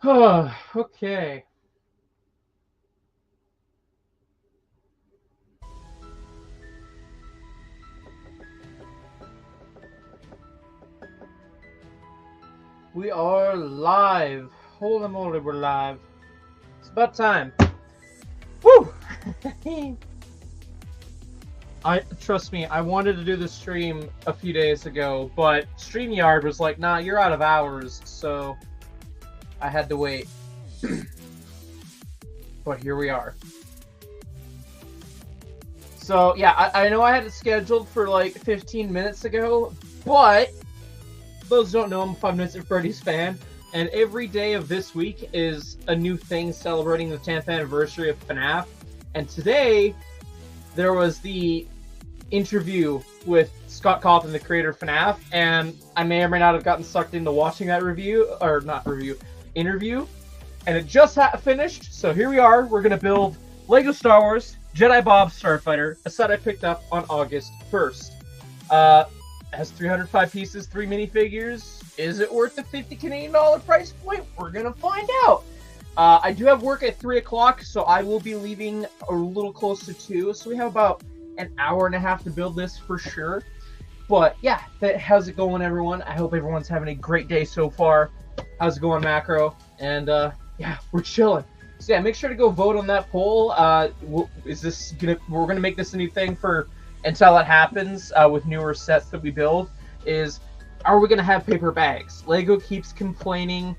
Okay. We are live. Holy moly, we're live. It's about time. Woo! Trust me, I wanted to do the stream a few days ago, but StreamYard was like, nah, you're out of hours, so I had to wait. But here we are. So, yeah, I know I had it scheduled for like 15 minutes ago, but those who don't know, I'm a 5 Minutes at Freddy's fan, and every day of this week is a new thing celebrating the 10th anniversary of FNAF. And today, there was the interview with Scott Cawthon, the creator of FNAF, and I may or may not have gotten sucked into watching that interview, and it just finished, so here we are. We're going to build LEGO Star Wars Jedi Bob Starfighter, a set I picked up on August 1st. It has 305 pieces, 3 minifigures. Is it worth the $50 Canadian price point? We're going to find out. I do have work at 3 o'clock, so I will be leaving a little close to 2, so we have about an hour and a half to build this for sure. But yeah, how's it going, everyone? I hope everyone's having a great day so far. How's it going, Macro? And yeah, we're chilling. So yeah, make sure to go vote on that poll. We're gonna make this a new thing for until it happens with newer sets that we build. Are we gonna have paper bags? Lego keeps complaining,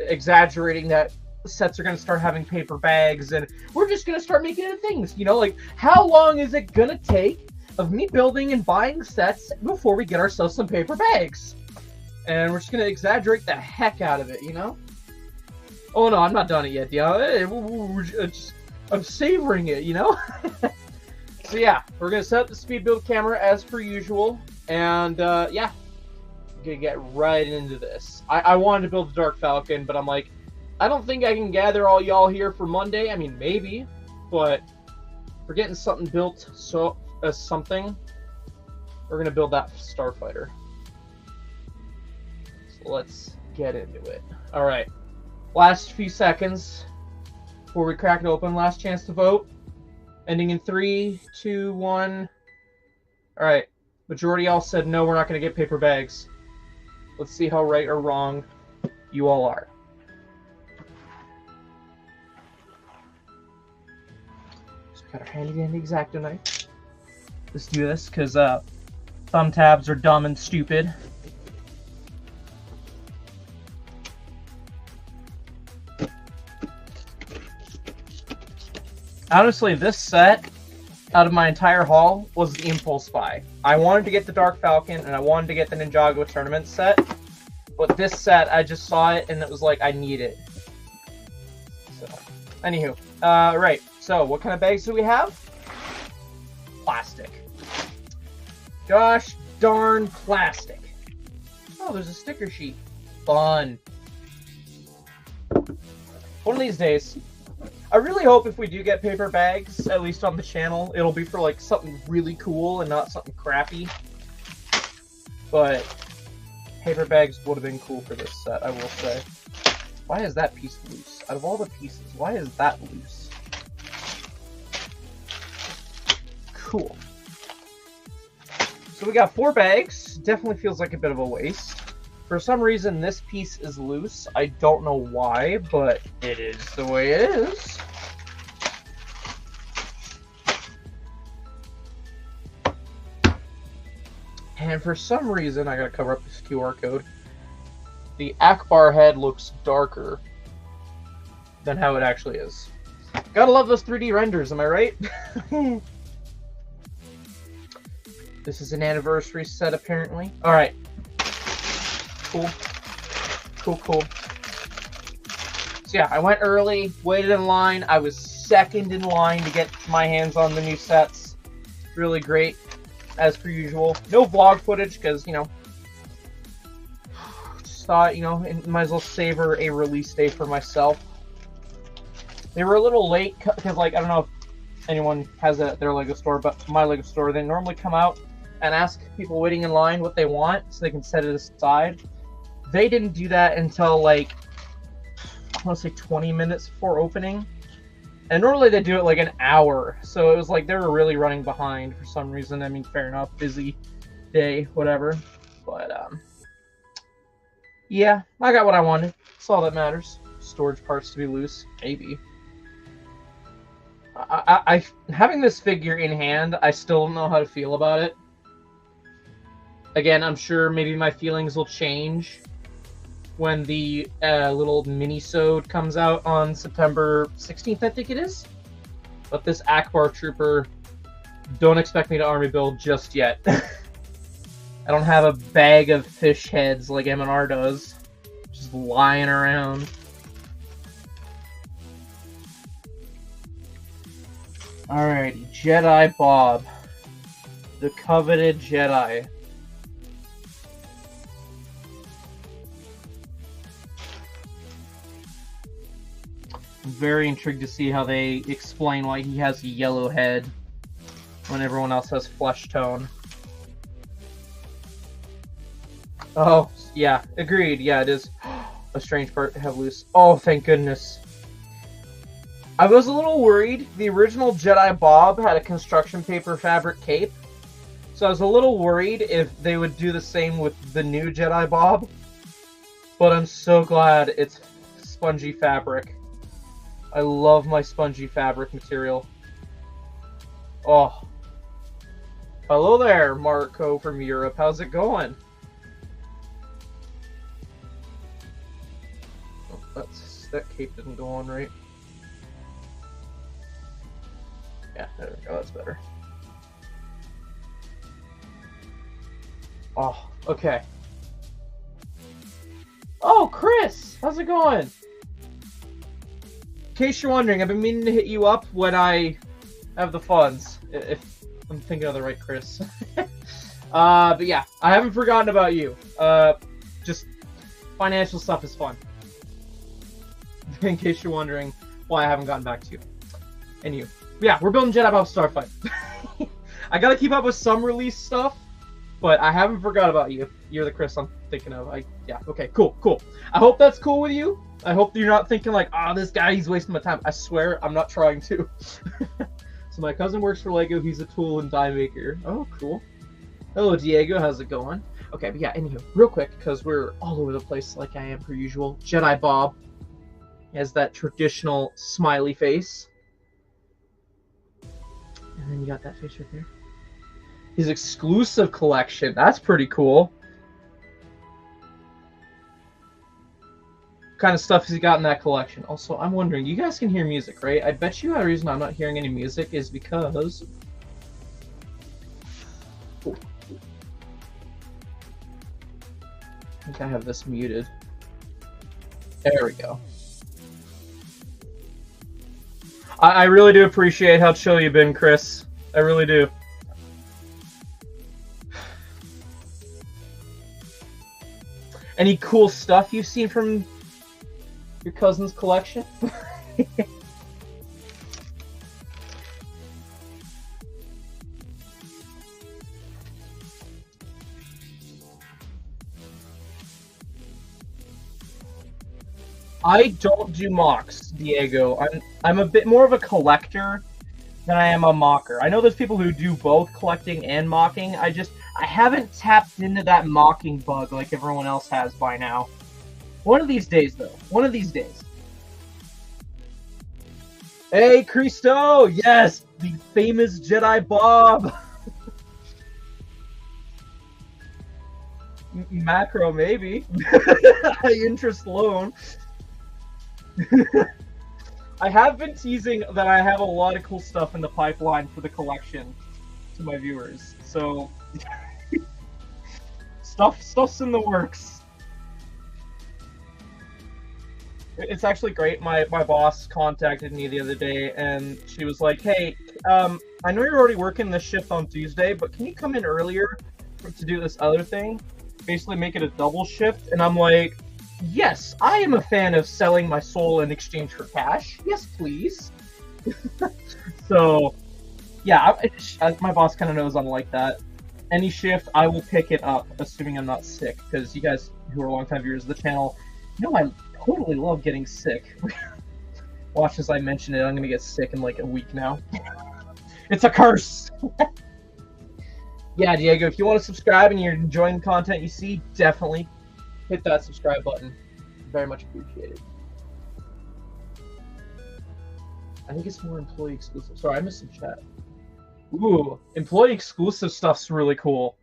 exaggerating that sets are gonna start having paper bags, and we're just gonna start making it things. You know, like how long is it gonna take of me building and buying sets before we get ourselves some paper bags? And we're just gonna exaggerate the heck out of it, you know? Oh no, I'm not done it yet, I'm savoring it, you know? So yeah, we're gonna set up the speed build camera as per usual, and yeah, we're gonna get right into this. I wanted to build the Dark Falcon, but I'm like, I don't think I can gather all y'all here for Monday. I mean, maybe, but we're getting something built, so we're gonna build that Starfighter. So let's get into it. All right. Last few seconds before we crack it open. Last chance to vote. Ending in 3, 2, 1. Alright. Majority all said no, we're not going to get paper bags. Let's see how right or wrong you all are. Just got our handy dandy X-Acto knife. Let's do this because thumb tabs are dumb and stupid. Honestly, this set, out of my entire haul, was the impulse buy. I wanted to get the Dark Falcon, and I wanted to get the Ninjago Tournament set, but this set, I just saw it, and it was like, I need it. So, anywho. Right, so, what kind of bags do we have? Plastic. Gosh darn plastic. Oh, there's a sticker sheet. Fun. One of these days, I really hope if we do get paper bags, at least on the channel, it'll be for like something really cool and not something crappy. But paper bags would have been cool for this set, I will say. Why is that piece loose? Out of all the pieces, why is that loose? Cool. So we got 4 bags. Definitely feels like a bit of a waste. For some reason, this piece is loose. I don't know why, but it is the way it is. And for some reason, I gotta cover up this QR code. The Akbar head looks darker than how it actually is. Gotta love those 3D renders, am I right? This is an anniversary set, apparently. Alright. Cool. Cool. So yeah, I went early, waited in line. I was second in line to get my hands on the new sets. Really great, as per usual. No vlog footage, because, you know, just thought, you know, might as well savor a release day for myself. They were a little late, because, like, I don't know if anyone has it at their LEGO store, but my LEGO store, they normally come out and ask people waiting in line what they want, so they can set it aside. they didn't do that until like, I want to say 20 minutes before opening. And normally they do it like an hour. So it was like they were really running behind for some reason. I mean, fair enough, busy day, whatever. But yeah, I got what I wanted. That's all that matters. Storage parts to be loose, maybe. I having this figure in hand, I still don't know how to feel about it. Again, I'm sure maybe my feelings will change when the little mini-sode comes out on September 16th, I think it is. But this Akbar Trooper, don't expect me to army build just yet. I don't have a bag of fish heads like M&R does, just lying around. Alrighty, Jedi Bob. The coveted Jedi. I'm very intrigued to see how they explain why he has a yellow head when everyone else has flesh tone. Oh, yeah, agreed. Yeah, it is a strange part to have loose. Oh, thank goodness. I was a little worried. The original Jedi Bob had a construction paper fabric cape. So I was a little worried if they would do the same with the new Jedi Bob. But I'm so glad it's spongy fabric. I love my spongy fabric material. Oh. Hello there, Marco from Europe. How's it going? Oh, that cape didn't go on right. Yeah, there we go. That's better. Oh, okay. Oh, Chris! How's it going? In case you're wondering, I've been meaning to hit you up when I have the funds. If I'm thinking of the right Chris. But yeah, I haven't forgotten about you. Just financial stuff is fun. In case you're wondering why I haven't gotten back to you. And you. Yeah, we're building Jedi Bob Starfighter. I gotta keep up with some release stuff, but I haven't forgot about you. You're the Chris I'm thinking of. Yeah, okay, cool. I hope that's cool with you. I hope you're not thinking like, oh, this guy, he's wasting my time. I swear, I'm not trying to. So my cousin works for Lego. He's a tool and die maker. Oh, cool. Hello, Diego. How's it going? Okay, but yeah, anywho, real quick, because we're all over the place like I am per usual. Jedi Bob has that traditional smiley face. And then you got that face right there. His exclusive collection. That's pretty cool. What kind of stuff has he got in that collection? Also, I'm wondering, you guys can hear music, right? I bet you the reason I'm not hearing any music is because... Ooh. I think I have this muted. There we go. I really do appreciate how chill you've been, Chris. I really do. Any cool stuff you've seen from your cousin's collection? I don't do mocks, Diego. I'm a bit more of a collector than I am a mocker. I know there's people who do both collecting and mocking. I haven't tapped into that mocking bug like everyone else has by now. One of these days, though. One of these days. Hey, Christo! Yes! The famous Jedi Bob! Macro, maybe. Interest loan. I have been teasing that I have a lot of cool stuff in the pipeline for the collection to my viewers. So, stuff's in the works. It's actually great. My boss contacted me the other day, and she was like, "Hey, I know you're already working this shift on Tuesday, but can you come in earlier to do this other thing? Basically make it a double shift." And I'm like, yes, I am a fan of selling my soul in exchange for cash. Yes, please. So, yeah, my boss kind of knows I'm like that. any shift, I will pick it up, assuming I'm not sick. Because you guys who are longtime viewers of the channel, you know I totally love getting sick. Watch as I mention it, I'm gonna get sick in like a week now. It's a curse! Yeah, Diego, if you want to subscribe and you're enjoying the content you see, definitely hit that subscribe button. Very much appreciated. I think it's more employee exclusive. Sorry, I missed the chat. Ooh, employee exclusive stuff's really cool.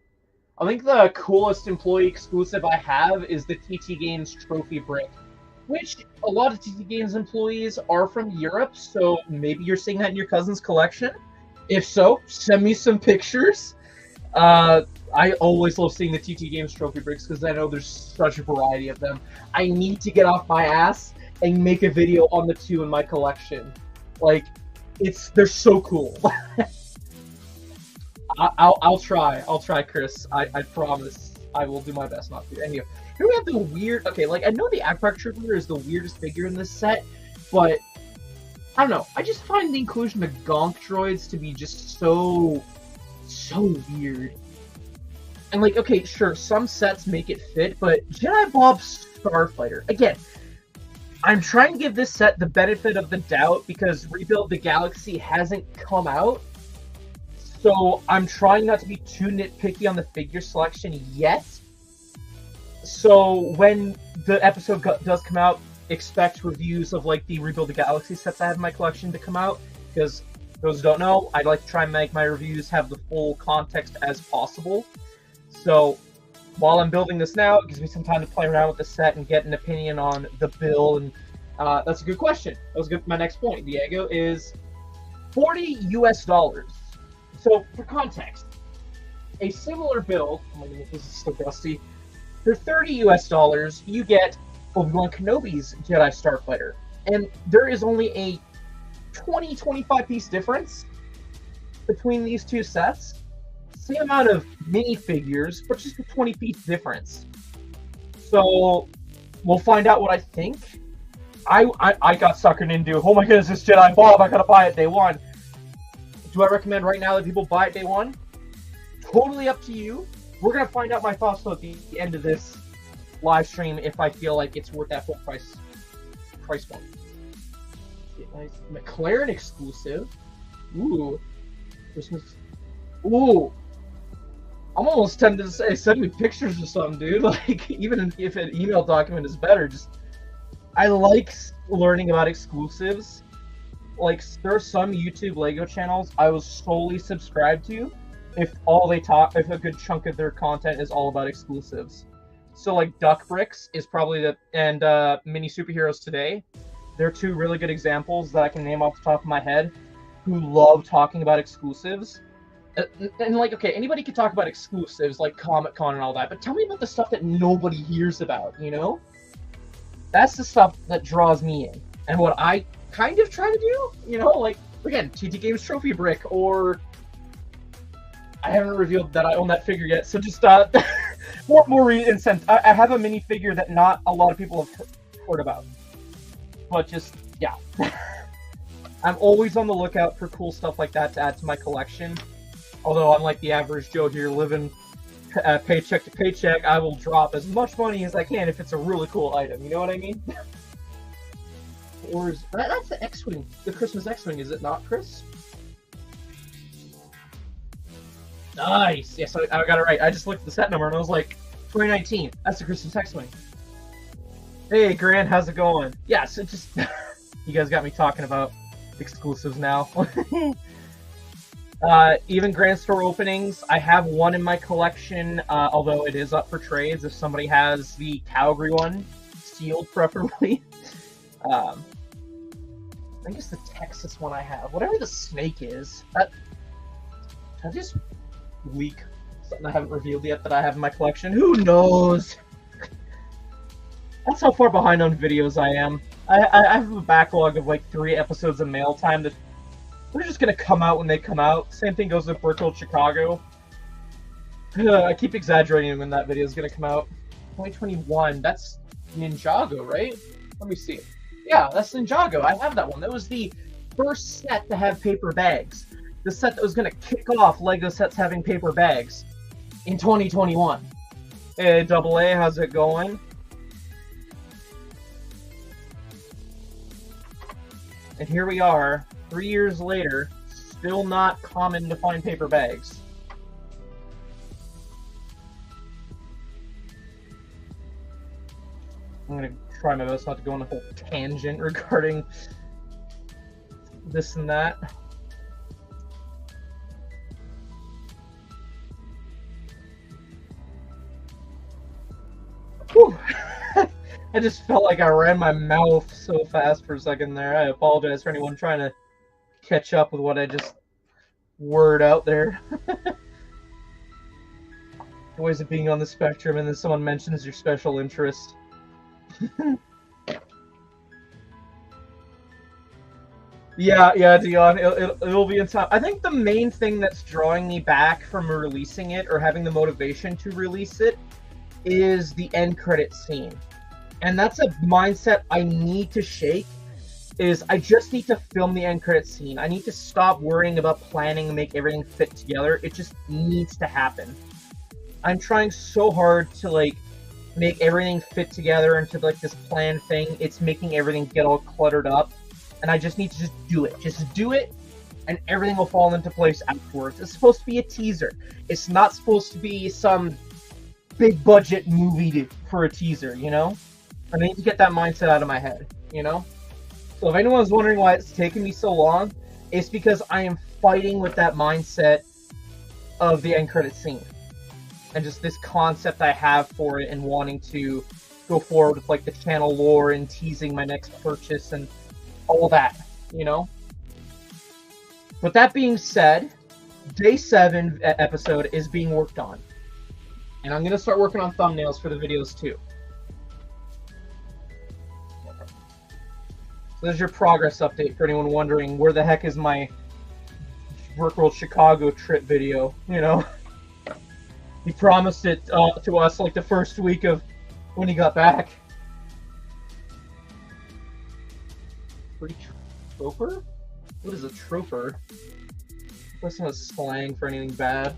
I think the coolest employee exclusive I have is the TT Games trophy brick, which a lot of TT Games employees are from Europe, so maybe you're seeing that in your cousin's collection. If so, send me some pictures. I always love seeing the TT Games trophy bricks because I know there's such a variety of them. I need to get off my ass and make a video on the two in my collection. Like, they're so cool. I'll try, Chris. I promise. I will do my best not to. Anyway, here we have the weird. Okay, like I know the Akbar Trooper is the weirdest figure in this set, but I don't know. I just find the inclusion of Gonk droids to be just so weird. And like, okay, sure, some sets make it fit, but Jedi Bob Starfighter again. I'm trying to give this set the benefit of the doubt because Rebuild the Galaxy hasn't come out. So I'm trying not to be too nitpicky on the figure selection yet. So when the episode does come out, expect reviews of like the Rebuild the Galaxy sets I have in my collection to come out. Because those who don't know, I'd like to try and make my reviews have the full context as possible. So while I'm building this now, it gives me some time to play around with the set and get an opinion on the build. And that's a good question. That was good. My next point, Diego, is $40 US. So, for context, a similar build, oh my goodness, this is so dusty, for $30 US, you get Obi-Wan Kenobi's Jedi Starfighter. And there is only a 20-25 piece difference between these two sets. Same amount of minifigures, but just a 20 piece difference. So, we'll find out what I think. I got suckered into, oh my goodness, this Jedi Bob, I gotta buy it day one. Do I recommend right now that people buy it day one? Totally up to you. We're going to find out my thoughts at the end of this live stream if I feel like it's worth that full price point. Nice. McLaren exclusive. Ooh. Christmas. Ooh. I'm almost tempted to say, send me pictures or something, dude. Like, even if an email document is better, I like learning about exclusives. Like, there are some YouTube Lego channels I was solely subscribed to if a good chunk of their content is all about exclusives. So, like, Duck Bricks is probably and Mini Superheroes Today. They're two really good examples that I can name off the top of my head who love talking about exclusives. And like, okay, anybody can talk about exclusives, like Comic-Con and all that, but tell me about the stuff that nobody hears about, you know? That's the stuff that draws me in. And what I kind of try to do, you know, like, again, TT Games trophy brick, or I haven't revealed that I own that figure yet, so just more incentive. I have a minifigure that not a lot of people have heard about, but just, yeah. I'm always on the lookout for cool stuff like that to add to my collection. Although I'm like the average Joe here, living paycheck to paycheck, I will drop as much money as I can if it's a really cool item, you know what I mean? Or that's the X-Wing, the Christmas X-Wing, is it not, Chris? Nice! Yes, I got it right. I just looked at the set number and I was like, 2019, that's the Christmas X-Wing. Hey, Grant, how's it going? Yeah, so just, you guys got me talking about exclusives now. Even Grand Store openings, I have one in my collection, although it is up for trades if somebody has the Calgary one, sealed preferably. I guess the Texas one I have. Whatever the snake is. Did I just leak something I haven't revealed yet that I have in my collection? Who knows? That's how far behind on videos I am. I have a backlog of like 3 episodes of mail time that they're just gonna come out when they come out. Same thing goes with Bertold Chicago. I keep exaggerating when that video is gonna come out. 2021, that's Ninjago, right? Let me see. Yeah, that's Ninjago. I have that one. That was the first set to have paper bags. The set that was going to kick off LEGO sets having paper bags. in 2021. Hey, Double A, how's it going? And here we are, 3 years later, still not common to find paper bags. I'm gonna try my best not to go on a whole tangent regarding this and that. Whew. I just felt like I ran my mouth so fast for a second there. I apologize for anyone trying to catch up with what I just word out there. The ways of being on the spectrum, and then someone mentions your special interest. Yeah, Dion, it'll be in time. I think the main thing that's drawing me back from releasing it or having the motivation to release it is the end credit scene. And that's a mindset I need to shake, is I just need to film the end credit scene. I need to stop worrying about planning and make everything fit together. It just needs to happen. I'm trying so hard to like make everything fit together into like this planned thing. It's making everything get all cluttered up. And I just need to just do it. Just do it, and everything will fall into place afterwards. It's supposed to be a teaser. It's not supposed to be some big budget movie for a teaser, you know? I need to get that mindset out of my head, you know? So if anyone's wondering why it's taken me so long, it's because I am fighting with that mindset of the end credit scene. And just this concept I have for it and wanting to go forward with like the channel lore and teasing my next purchase and all that, you know? With that being said, Day 7 episode is being worked on. And I'm going to start working on thumbnails for the videos too. So there's your progress update for anyone wondering where the heck is my Work World Chicago trip video, you know? He promised it to us like the first week of when he got back. Free troper? What is a troper? That's not slang for anything bad.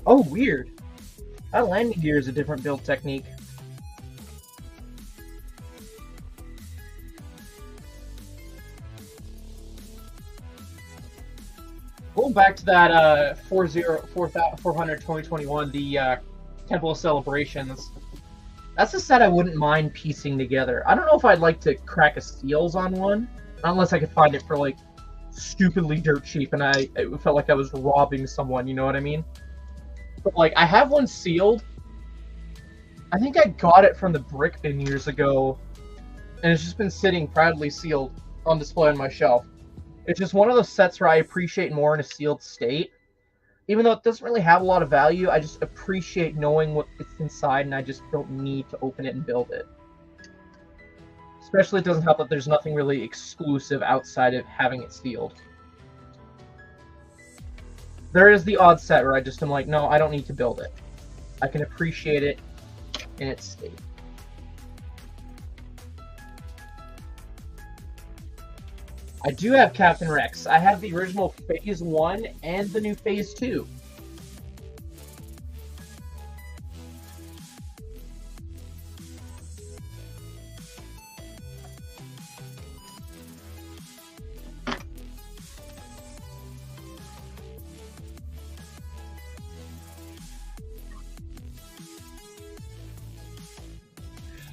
Oh, weird. That landing gear is a different build technique. Going back to that 400 2021, the Temple of Celebrations, that's a set I wouldn't mind piecing together. I don't know if I'd like to crack a seals on one, unless I could find it for like stupidly dirt cheap and it felt like I was robbing someone, you know what I mean? But like, I have one sealed. I think I got it from the brick bin years ago, and it's just been sitting proudly sealed on display on my shelf. It's just one of those sets where I appreciate more in a sealed state. Even though it doesn't really have a lot of value, I just appreciate knowing what's inside, and I just don't need to open it and build it. Especially it doesn't help that there's nothing really exclusive outside of having it sealed. There is the odd set where I just am like, no, I don't need to build it. I can appreciate it in its state. I do have Captain Rex. I have the original Phase 1 and the new Phase 2.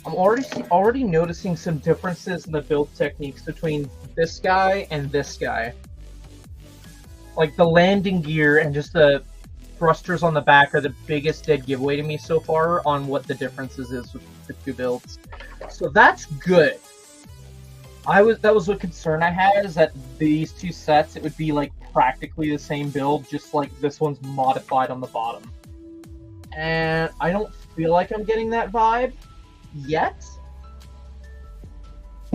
I'm already noticing some differences in the build techniques between this guy and this guy. Like the landing gear and just the thrusters on the back are the biggest dead giveaway to me so far on what the differences is with the two builds. So that's good. That was a concern I had, is that these two sets, it would be like practically the same build, just like this one's modified on the bottom. And I don't feel like I'm getting that vibe yet.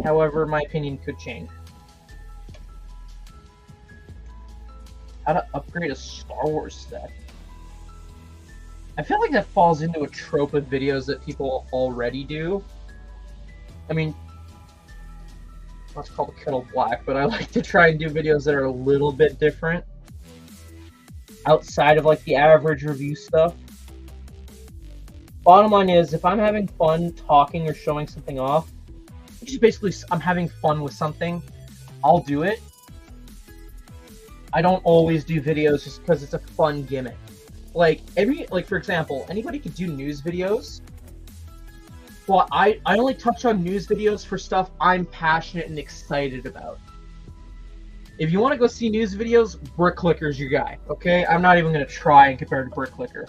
However, my opinion could change. How to upgrade a Star Wars set. I feel like that falls into a trope of videos that people already do. I mean, let's call the kettle black, but I like to try and do videos that are a little bit different. outside of like the average review stuff. Bottom line is, if I'm having fun talking or showing something off, which is basically I'm having fun with something, I'll do it. I don't always do videos just because it's a fun gimmick. Like for example, anybody could do news videos. Well, I only touch on news videos for stuff I'm passionate and excited about. If you want to go see news videos, Bricklicker's your guy, okay? I'm not even going to try and compare to Bricklicker.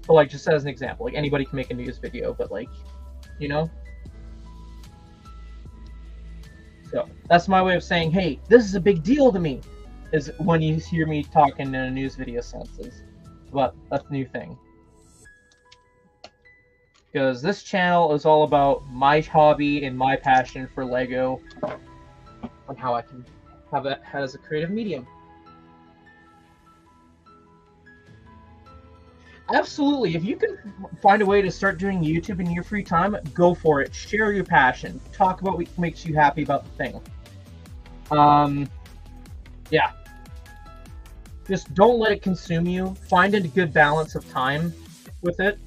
But, like, just as an example, like, anybody can make a news video, but, like, you know? So, that's my way of saying, hey, this is a big deal to me, is when you hear me talking in a news video senses. But that's the new thing. Because this channel is all about my hobby and my passion for Lego and how I can have that as a creative medium. Absolutely. If you can find a way to start doing YouTube in your free time, go for it. Share your passion. Talk about what makes you happy about the thing. Yeah. Just don't let it consume you. Find a good balance of time with it.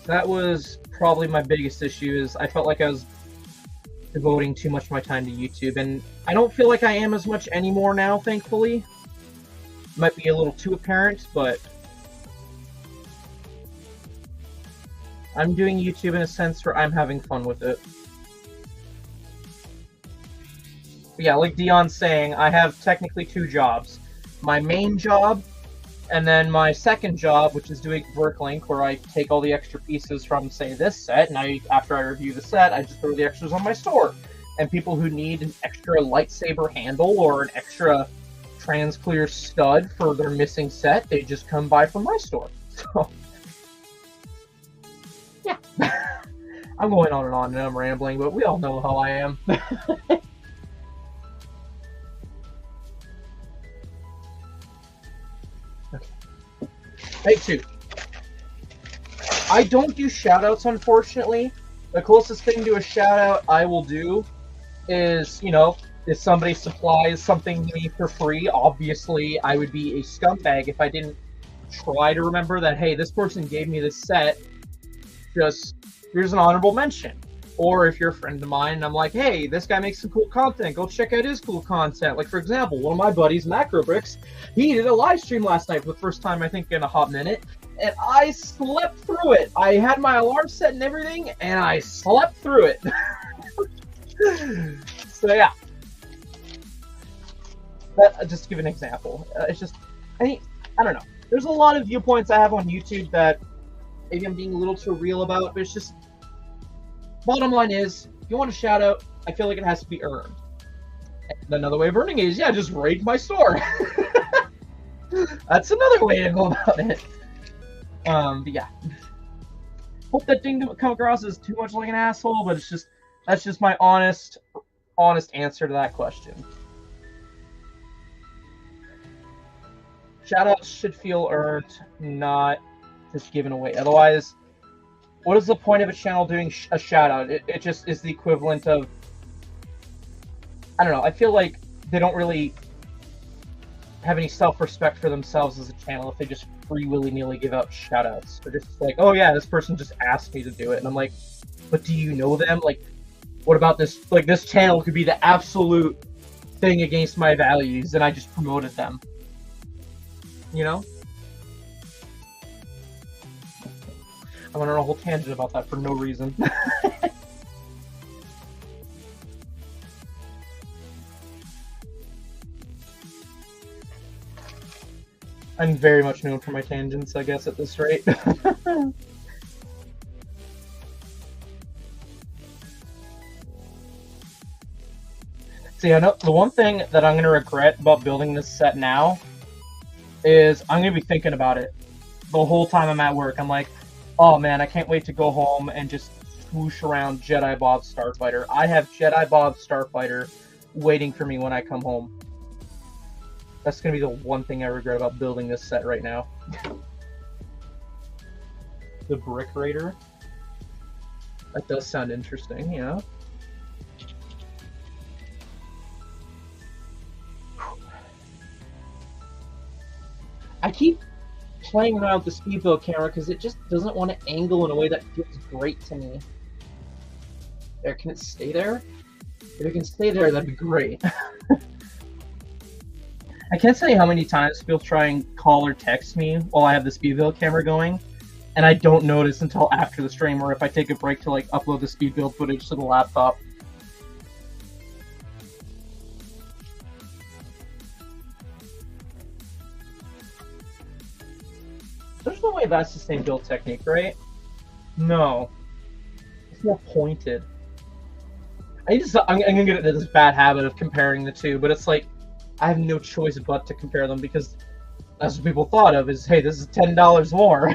That was probably my biggest issue, is I felt like I was devoting too much of my time to YouTube, and I don't feel like I am as much anymore now, thankfully. Might be a little too apparent, but I'm doing YouTube in a sense where I'm having fun with it. But yeah, like Dion's saying, I have technically 2 jobs. My main job, and then my second job, which is doing Worklink, where I take all the extra pieces from, say, this set, and after I review the set, I just throw the extras on my store. And people who need an extra lightsaber handle or an extra trans-clear stud for their missing set, they just come by from my store. So, yeah. I'm going on and I'm rambling, but we all know how I am. Okay. Take 2. I don't do shoutouts, unfortunately. The closest thing to a shoutout I will do is, you know, if somebody supplies something to me for free, obviously I would be a scumbag if I didn't try to remember that, hey, this person gave me this set, just here's an honorable mention. Or if you're a friend of mine and I'm like, hey, this guy makes some cool content, go check out his cool content. Like, for example, one of my buddies, Macro Bricks, he did a live stream last night for the first time, I think, in a hot minute, and I slept through it. I had my alarm set and everything, and I slept through it. So, yeah. Just to give an example. It's just, I don't know. There's a lot of viewpoints I have on YouTube that maybe I'm being a little too real about, but it's just, bottom line is, if you want a shout out, I feel like it has to be earned. And another way of earning it is, yeah, just raid my store. That's another way to go about it. But yeah. Hope that didn't come across as too much like an asshole, but it's just, that's just my honest answer to that question. Shoutouts should feel earned, not just given away. Otherwise, what is the point of a channel doing a shoutout? It just is the equivalent of, I don't know, I feel like they don't really have any self-respect for themselves as a channel if they just free willy-nilly give out shoutouts. They're just like, oh yeah, this person just asked me to do it. And I'm like, but do you know them? Like, what about this? Like, this channel could be the absolute thing against my values, and I just promoted them. You know? I went on a whole tangent about that for no reason. I'm very much known for my tangents, I guess, at this rate. See, I know the one thing that I'm going to regret about building this set now is I'm going to be thinking about it the whole time I'm at work. I'm like, oh man, I can't wait to go home and just swoosh around Jedi Bob Starfighter. I have Jedi Bob Starfighter waiting for me when I come home. That's going to be the one thing I regret about building this set right now. The Brick Raider. That does sound interesting, yeah. I keep playing around with the speed build camera because it just doesn't want to angle in a way that feels great to me. There, can it stay there? If it can stay there, that'd be great. I can't tell you how many times people try and call or text me while I have the speed build camera going, and I don't notice until after the stream, or if I take a break to like upload the speed build footage to the laptop. There's no way that's the same build technique, right? No. It's more pointed. I'm gonna get into this bad habit of comparing the two, but it's like, I have no choice but to compare them because that's what people thought of is, hey, this is $10 more.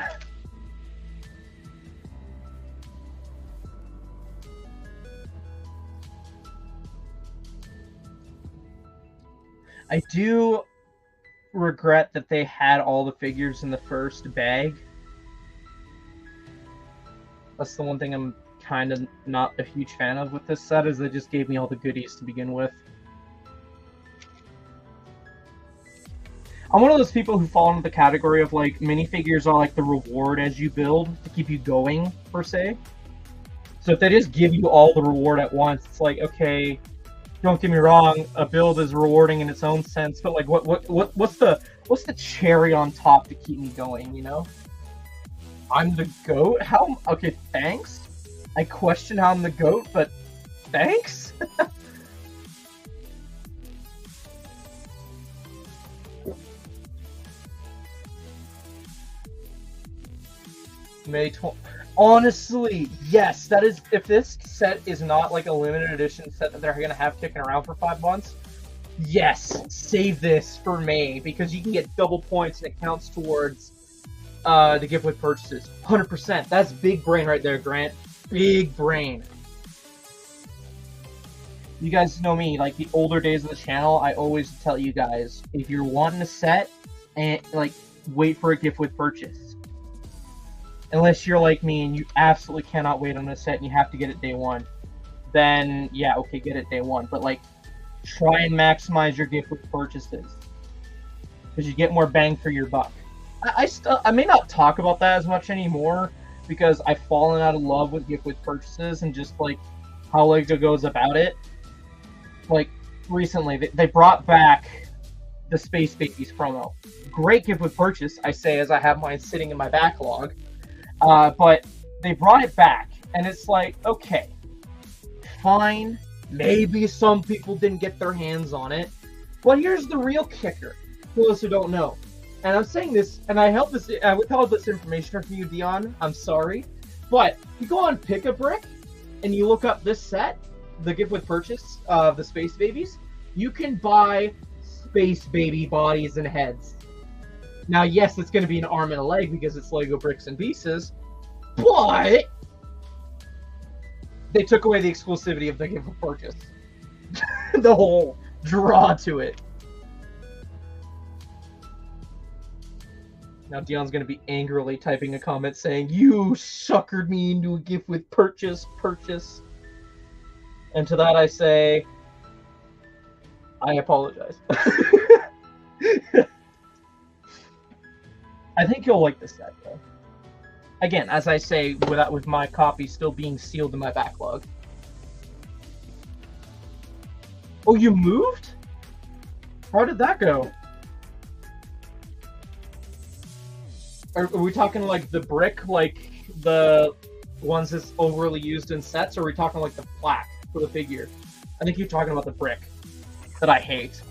I do regret that they had all the figures in the first bag. That's the one thing I'm kind of not a huge fan of with this set, is they just gave me all the goodies to begin with. I'm one of those people who fall into the category of like minifigures are like the reward as you build to keep you going, per se. So if they just give you all the reward at once, it's like, okay, don't get me wrong, a build is rewarding in its own sense, but like what's the cherry on top to keep me going, you know? I'm the GOAT? How? Okay, thanks. I question how I'm the GOAT, but thanks? May 20. Honestly, yes, that is. If this set is not like a limited edition set that they're gonna have kicking around for 5 months, yes, save this for May because you can get double points and it counts towards the gift with purchases. 100%. That's big brain right there, Grant. Big brain. You guys know me, like the older days of the channel, I always tell you guys, if you're wanting a set, and like wait for a gift with purchase. Unless you're like me and you absolutely cannot wait on a set and you have to get it day one, then yeah, okay, get it day one. But like, try and maximize your gift with purchases because you get more bang for your buck. I may not talk about that as much anymore because I've fallen out of love with gift with purchases and just like how LEGO goes about it. Like recently, they brought back the Space Babies promo. Great gift with purchase, I say as I have mine sitting in my backlog. But they brought it back, and it's like, okay, fine, maybe some people didn't get their hands on it, but here's the real kicker, for those who don't know. And I'm saying this, and I withheld this information from you, Dion, I'm sorry, but you go on Pick a Brick, and you look up this set, the gift with purchase of the Space Babies, you can buy Space Baby bodies and heads. Now, yes, it's going to be an arm and a leg because it's Lego bricks and pieces, but they took away the exclusivity of the gift with purchase. The whole draw to it. Now, Dion's going to be angrily typing a comment saying, "You suckered me into a gift with purchase. And to that I say, I apologize. I think you'll like this set, though. Again, as I say, with my copy still being sealed in my backlog. Oh, you moved? How did that go? Are we talking like the brick, like the ones that's overly used in sets, or are we talking like the plaque for the figure? I think you're talking about the brick that I hate.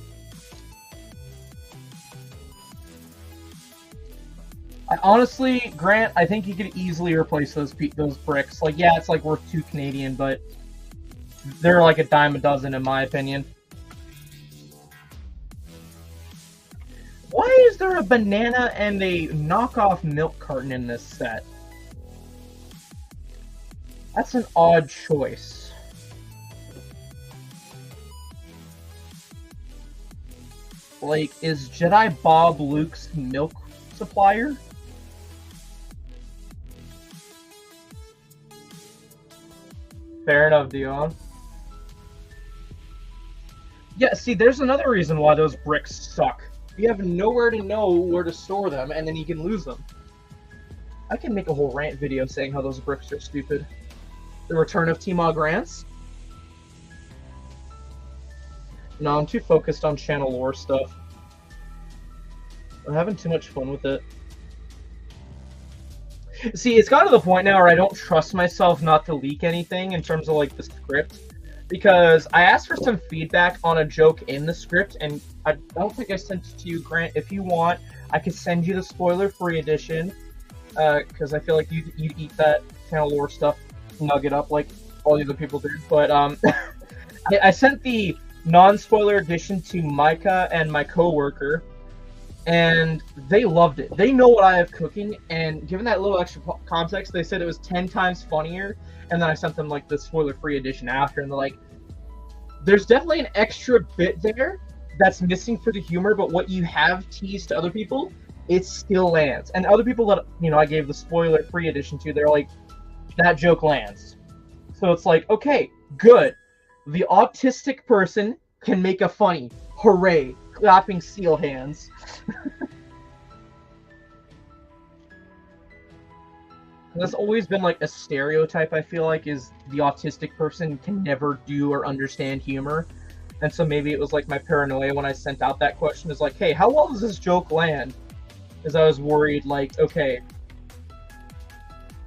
Honestly, Grant, I think you could easily replace those bricks. Like, yeah, it's like worth $2 Canadian, but they're like a dime a dozen in my opinion. Why is there a banana and a knockoff milk carton in this set? That's an odd choice. Like, is Jedi Bob Luke's milk supplier? Fair enough, Dion. Yeah, see, there's another reason why those bricks suck. you have nowhere to know where to store them, and then you can lose them. I can make a whole rant video saying how those bricks are stupid. The return of TMOG rants? No, I'm too focused on channel lore stuff. I'm having too much fun with it. See, it's gotten to the point now where I don't trust myself not to leak anything in terms of, like, the script. Because I asked for some feedback on a joke in the script, and I don't think I sent it to you, Grant. If you want, I could send you the spoiler-free edition. Because I feel like you'd eat that channel lore stuff nugget up like all the other people did. But I sent the non-spoiler edition to Micah and my coworker, and they loved it. They know what I have cooking, and given that little extra context, they said it was 10 times funnier. And then I sent them like the spoiler-free edition after, and they're like, "There's definitely an extra bit there that's missing for the humor, but what you have teased to other people, it still lands." And other people that, you know, I gave the spoiler-free edition to, they're like, "That joke lands." So it's like, okay, good. The autistic person can make a funny. Hooray. Clapping seal hands. That's always been like a stereotype, I feel like, is the autistic person can never do or understand humor. And so maybe it was like my paranoia when I sent out that question is like, hey, how well does this joke land? Because I was worried, like, okay,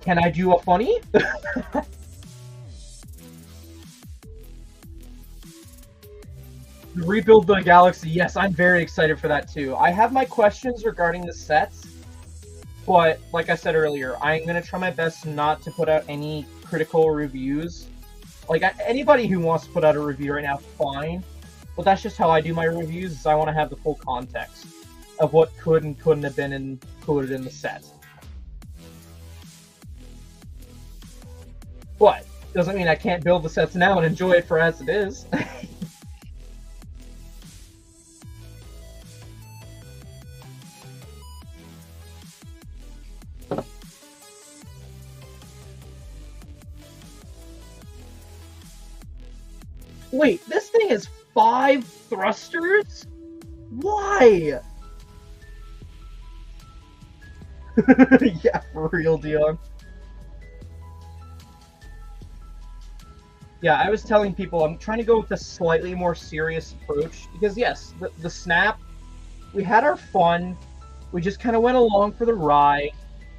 can I do a funny? Rebuild the galaxy. Yes, I'm very excited for that too. I have my questions regarding the sets, but like I said earlier, I'm going to try my best not to put out any critical reviews. Like, anybody who wants to put out a review right now, fine. But that's just how I do my reviews, is I want to have the full context of what could and couldn't have been included in the set. But doesn't mean I can't build the sets now and enjoy it for as it is. Wait, this thing has 5 thrusters? Why? Yeah, for real, Dion. Yeah, I was telling people I'm trying to go with a slightly more serious approach. Because yes, the snap, we had our fun. We just kind of went along for the ride.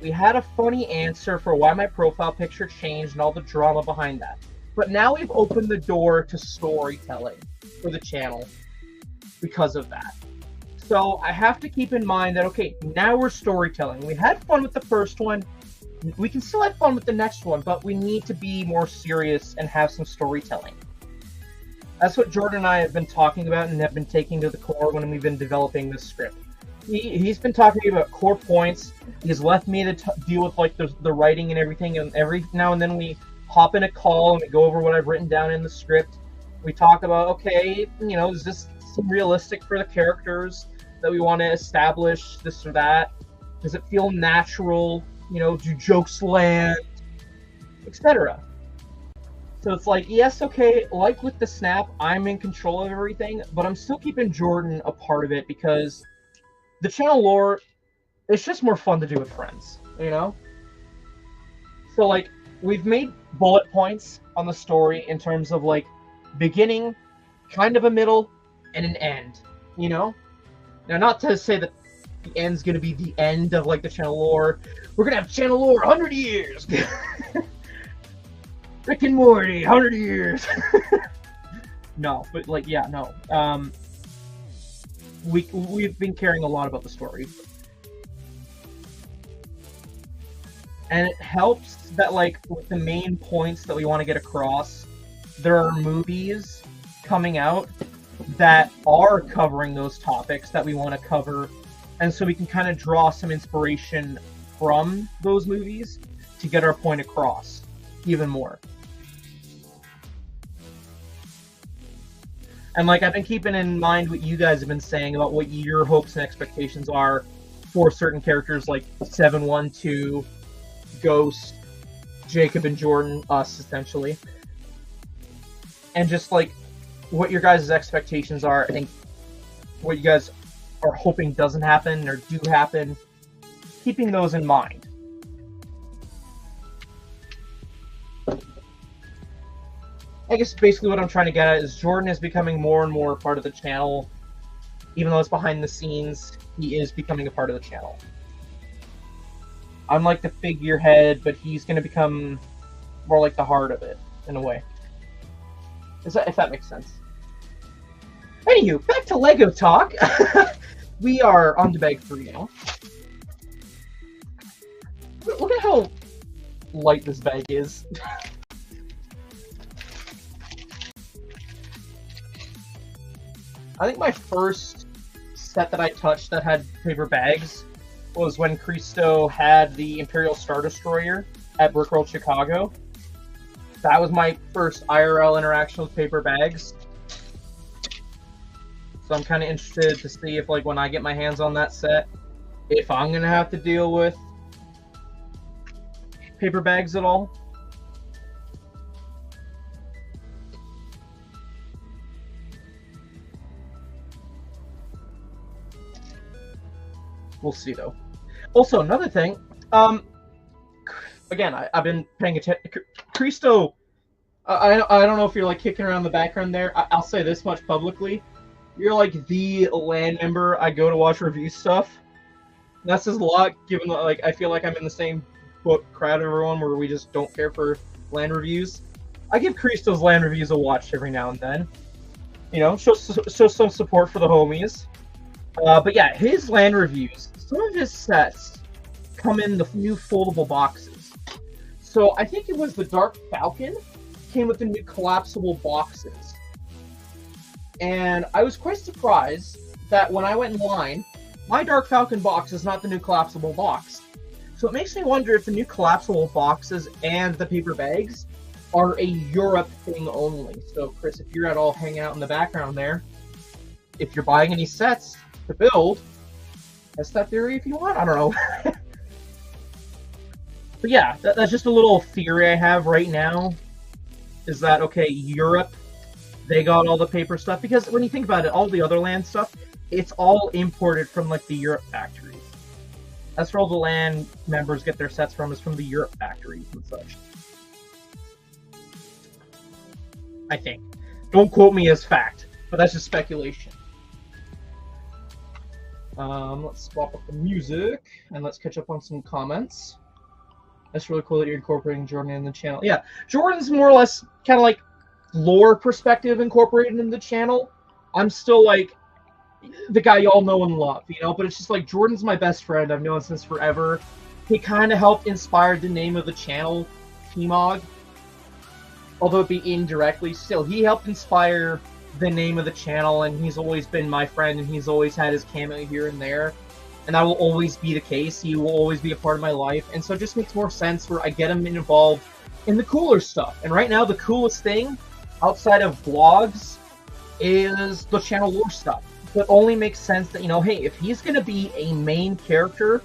We had a funny answer for why my profile picture changed and all the drama behind that. But now we've opened the door to storytelling for the channel because of that. So I have to keep in mind that, okay, now we're storytelling. We had fun with the first one. We can still have fun with the next one, but we need to be more serious and have some storytelling. That's what Jordan and I have been talking about and have been taking to the core when we've been developing this script. He's been talking to me about core points. He's left me to deal with like the writing and everything, and every now and then we hop in a call and we go over what I've written down in the script. We talk about, okay, you know, is this realistic for the characters that we want to establish, this or that? Does it feel natural? You know, do jokes land? Etc. So it's like, yes, okay, like with the snap, I'm in control of everything, but I'm still keeping Jordan a part of it because the channel lore, it's just more fun to do with friends, you know? So like, we've made bullet points on the story in terms of like beginning, kind of a middle, and an end, you know? Now, not to say that the end's gonna be the end of like the channel lore. We're gonna have channel lore 100 years. Rick and Morty, 100 years. No, but like, yeah, no. We've been caring a lot about the story. And it helps that, like, with the main points that we want to get across, there are movies coming out that are covering those topics that we want to cover. And so we can kind of draw some inspiration from those movies to get our point across even more. And, like, I've been keeping in mind what you guys have been saying about what your hopes and expectations are for certain characters like 712, Ghost, Jacob and Jordan, us essentially, and just like what your guys' expectations are. I think what you guys or hoping doesn't happen or do happen, keeping those in mind. I guess basically what I'm trying to get at is Jordan is becoming more and more a part of the channel. Even though it's behind the scenes, he is becoming a part of the channel. I'm like the figurehead, but he's going to become more like the heart of it, in a way. If that makes sense. Anywho, back to Lego talk. We are on to bag 3 now. Look at how light this bag is. I think my first set that I touched that had paper bags was when Christo had the Imperial Star Destroyer at Brickworld Chicago. That was my first IRL interaction with paper bags. So I'm kind of interested to see if, like, when I get my hands on that set, if I'm going to have to deal with paper bags at all. We'll see, though. Also, another thing, again, I've been paying attention. Christo, I don't know if you're, like, kicking around the background there. I'll say this much publicly. You're, like, the LAN member I go to watch review stuff. And that says a lot, given that, like, I feel like I'm in the same book crowd of everyone where we just don't care for LAN reviews. I give Christo's LAN reviews a watch every now and then. You know, show some support for the homies. But yeah, his LAN reviews, some of his sets come in the new foldable boxes. So I think it was the Dark Falcon came with the new collapsible boxes. And I was quite surprised that when I went in line, my Dark Falcon box is not the new collapsible box. So it makes me wonder if the new collapsible boxes and the paper bags are a Europe thing only. So Chris, if you're at all hanging out in the background there, if you're buying any sets to build, test that theory if you want. I don't know. But yeah, that's just a little theory I have right now. Is that, okay, Europe, they got all the paper stuff. Because when you think about it, all the other LAN stuff, it's all imported from, like, the Europe factories. That's where all the LAN members get their sets from, is from the Europe factories and such. I think. Don't quote me as fact, but that's just speculation. Let's swap up the music, and let's catch up on some comments. That's really cool that you're incorporating Jordan in the channel. Yeah, Jordan's more or less kind of like lore perspective incorporated in the channel. I'm still like the guy y'all know and love, you know, but it's just like Jordan's my best friend. I've known since forever. He kind of helped inspire the name of the channel, TMOG. Although it be indirectly, still, he helped inspire the name of the channel, and he's always been my friend, and he's always had his cameo here and there. And that will always be the case. He will always be a part of my life. And so it just makes more sense where I get him involved in the cooler stuff. And right now, the coolest thing outside of vlogs is the channel lore stuff. It only makes sense that, you know, hey, if he's going to be a main character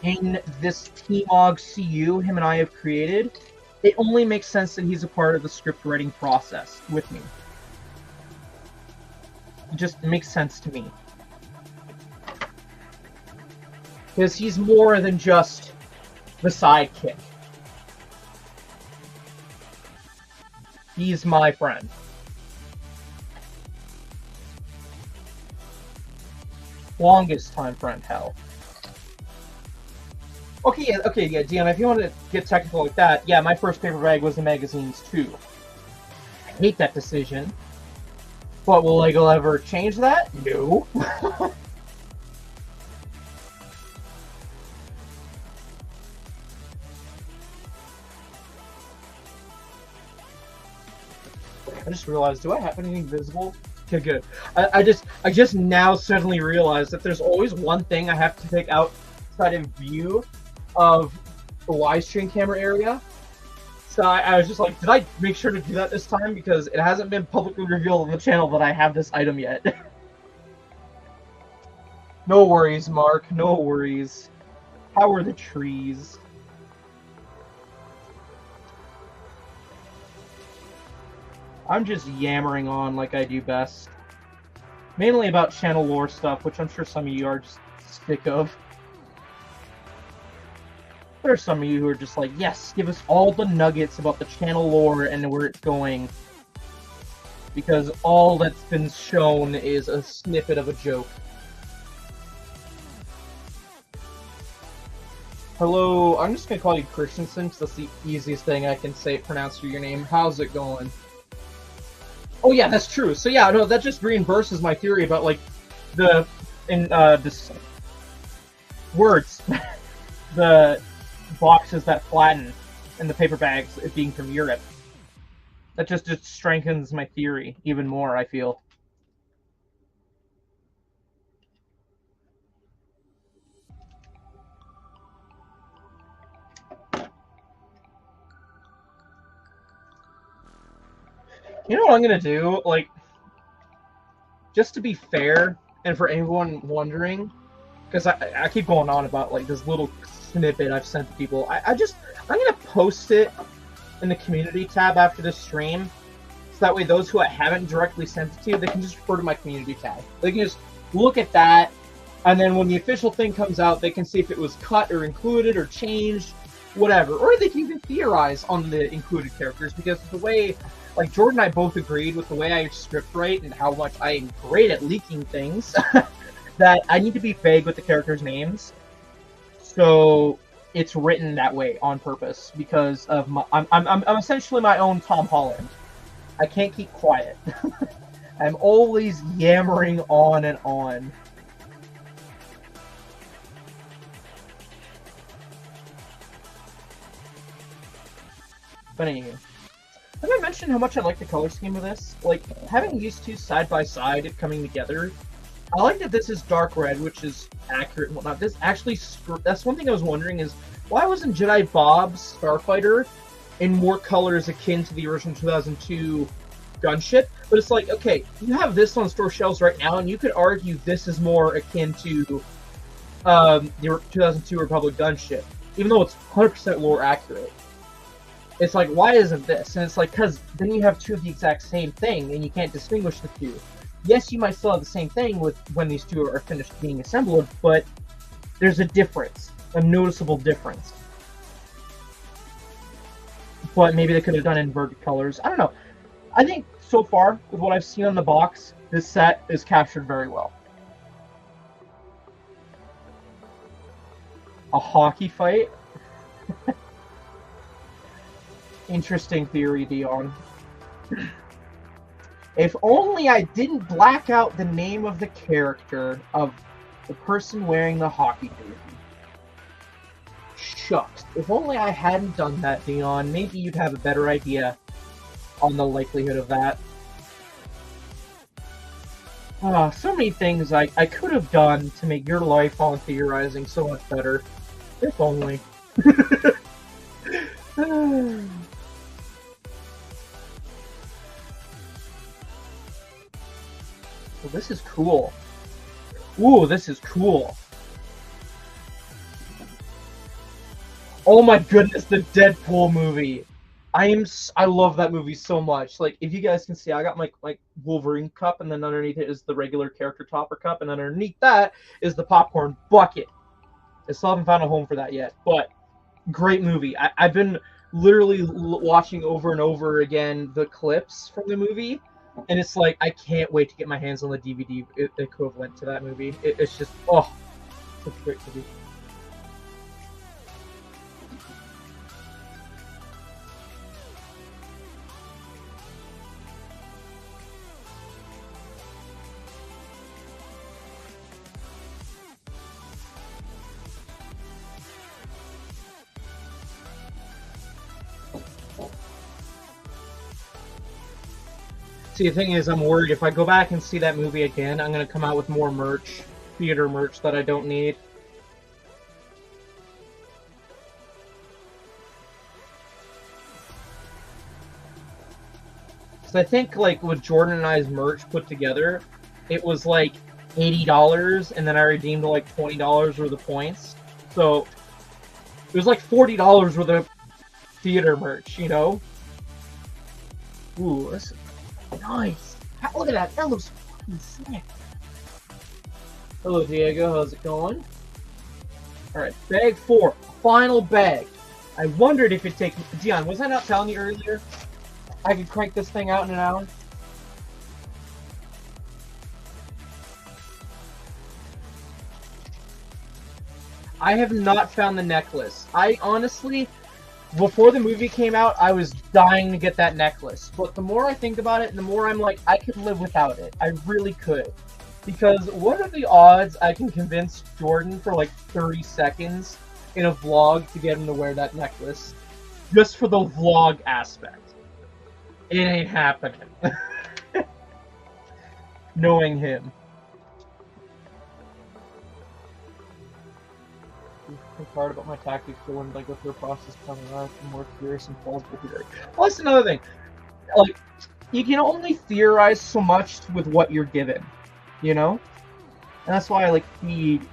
in this TMOG CU him and I have created, it only makes sense that he's a part of the script writing process with me. It just makes sense to me. Because he's more than just the sidekick. He's my friend. Longest time friend, hell. Okay, yeah, Dion, if you want to get technical like that, yeah, my first paper bag was the magazines too. I hate that decision. But will Lego ever change that? No. I just realized, do I have anything visible? Okay, good. I just now suddenly realized that there's always one thing I have to take outside of view of the live stream camera area. So I was just like, did I make sure to do that this time? Because it hasn't been publicly revealed on the channel that I have this item yet. No worries, Mark. No worries. How are the trees? I'm just yammering on like I do best. Mainly about channel lore stuff, which I'm sure some of you are just sick of. There are some of you who are just like, yes, give us all the nuggets about the channel lore and where it's going. Because all that's been shown is a snippet of a joke. Hello, I'm just gonna call you Christensen because that's the easiest thing I can say, pronounce your name. How's it going? Oh yeah, that's true. So yeah, no, that just reimburses my theory about like this words, the boxes that flatten, and the paper bags it being from Europe. That just strengthens my theory even more, I feel. You know what I'm gonna do? Like, just to be fair, and for anyone wondering, because I keep going on about like this little snippet I've sent to people. I'm gonna post it in the community tab after this stream, so that way those who I haven't directly sent it to, they can just refer to my community tab. They can just look at that, and then when the official thing comes out, they can see if it was cut or included or changed, whatever. Or they can even theorize on the included characters, because the way, like, Jordan and I both agreed with the way I script write and how much I am great at leaking things, that I need to be vague with the characters' names. So it's written that way on purpose, because of my, I'm essentially my own Tom Holland. I can't keep quiet. I'm always yammering on and on. But anyway, have I mentioned how much I like the color scheme of this? Like, having these two side by side coming together, I like that this is dark red, which is accurate and whatnot. This actually, that's one thing I was wondering is, why wasn't Jedi Bob's Starfighter in more colors akin to the original 2002 gunship? But it's like, okay, you have this on store shelves right now, and you could argue this is more akin to the 2002 Republic gunship, even though it's 100% lore accurate. It's like, why isn't this? And it's like, because then you have two of the exact same thing, and you can't distinguish the two. Yes, you might still have the same thing with when these two are finished being assembled, but there's a difference, a noticeable difference. But maybe they could have done inverted colors. I don't know. I think so far, with what I've seen on the box, this set is captured very well. A hockey fight? Interesting theory, Dion. If only I didn't black out the name of the character of the person wearing the hockey jersey. Shucks. If only I hadn't done that, Dion, maybe you'd have a better idea on the likelihood of that. So many things I could have done to make your life on theorizing so much better. If only. Well, this is cool. Ooh, this is cool. Oh my goodness, the Deadpool movie. I love that movie so much. Like, if you guys can see, I got my Wolverine cup, and then underneath it is the regular character topper cup, and underneath that is the popcorn bucket. I still haven't found a home for that yet, but great movie. I've been literally watching over and over again the clips from the movie, and it's like, I can't wait to get my hands on the DVD equivalent to that movie. It's just, oh, such a great movie. See, the thing is, I'm worried if I go back and see that movie again, I'm going to come out with more merch, theater merch that I don't need. Because I think, like, with Jordan and I's merch put together, it was like $80, and then I redeemed like $20 worth of points. So, it was like $40 worth of theater merch, you know? Ooh, this is nice. Look at that. That looks fucking sick. Hello, Diego. How's it going? All right, bag 4, final bag. I wondered if it'd take. Dion, was I not telling you earlier I could crank this thing out in an hour? I have not found the necklace. I honestly, before the movie came out, I was dying to get that necklace. But the more I think about it, the more I'm like, I could live without it. I really could. Because what are the odds I can convince Jordan for like 30 seconds in a vlog to get him to wear that necklace? Just for the vlog aspect. It ain't happening. Knowing him. I'm hard about my tactics for when like with their process coming out, I'm more curious and plausible theory. Well, that's another thing. Like, you can only theorize so much with what you're given, you know? And that's why I like feed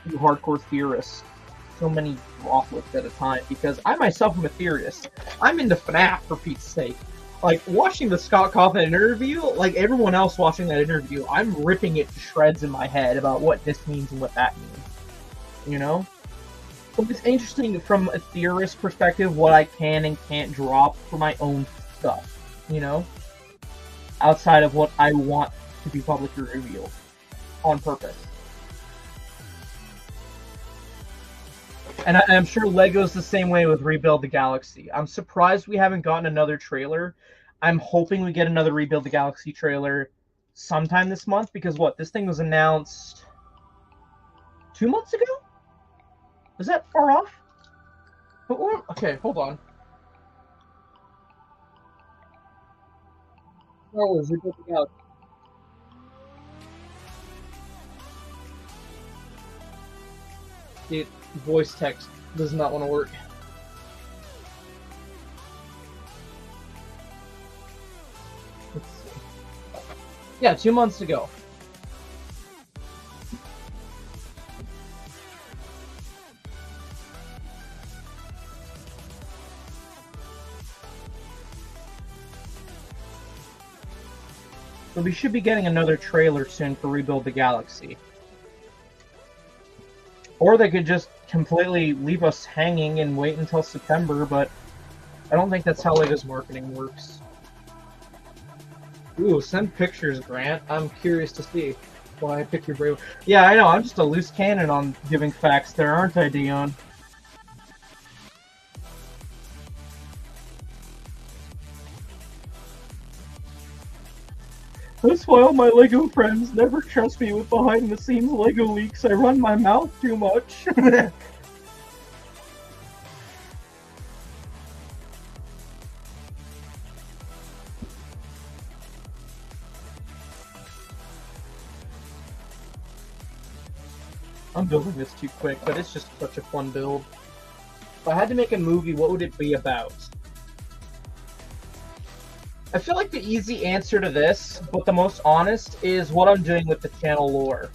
you hardcore theorists so many droplets at a time, because I myself am a theorist. I'm into FNAF, for Pete's sake. Like, watching the Scott Cawthon interview, like everyone else watching that interview, I'm ripping it to shreds in my head about what this means and what that means. You know? So it's interesting from a theorist perspective what I can and can't drop for my own stuff, you know? Outside of what I want to be publicly revealed. On purpose. And I'm sure Lego's the same way with Rebuild the Galaxy. I'm surprised we haven't gotten another trailer. I'm hoping we get another Rebuild the Galaxy trailer sometime this month, because what? This thing was announced 2 months ago? Is that far off? But what? Okay, hold on. Star Wars Rebuild the Galaxy. Dude, voice text does not want to work. Let's see. Yeah, 2 months ago. So we should be getting another trailer soon for Rebuild the Galaxy. Or they could just completely leave us hanging and wait until September, but I don't think that's how Lego's marketing works. Ooh, send pictures, Grant. I'm curious to see why I picked your brave. Yeah, I know. I'm just a loose cannon on giving facts there, aren't I, Dion? That's why all my LEGO friends never trust me with behind-the-scenes LEGO leaks. I run my mouth too much. I'm building this too quick, but it's just such a fun build. If I had to make a movie, what would it be about? I feel like the easy answer to this, but the most honest, is what I'm doing with the channel lore.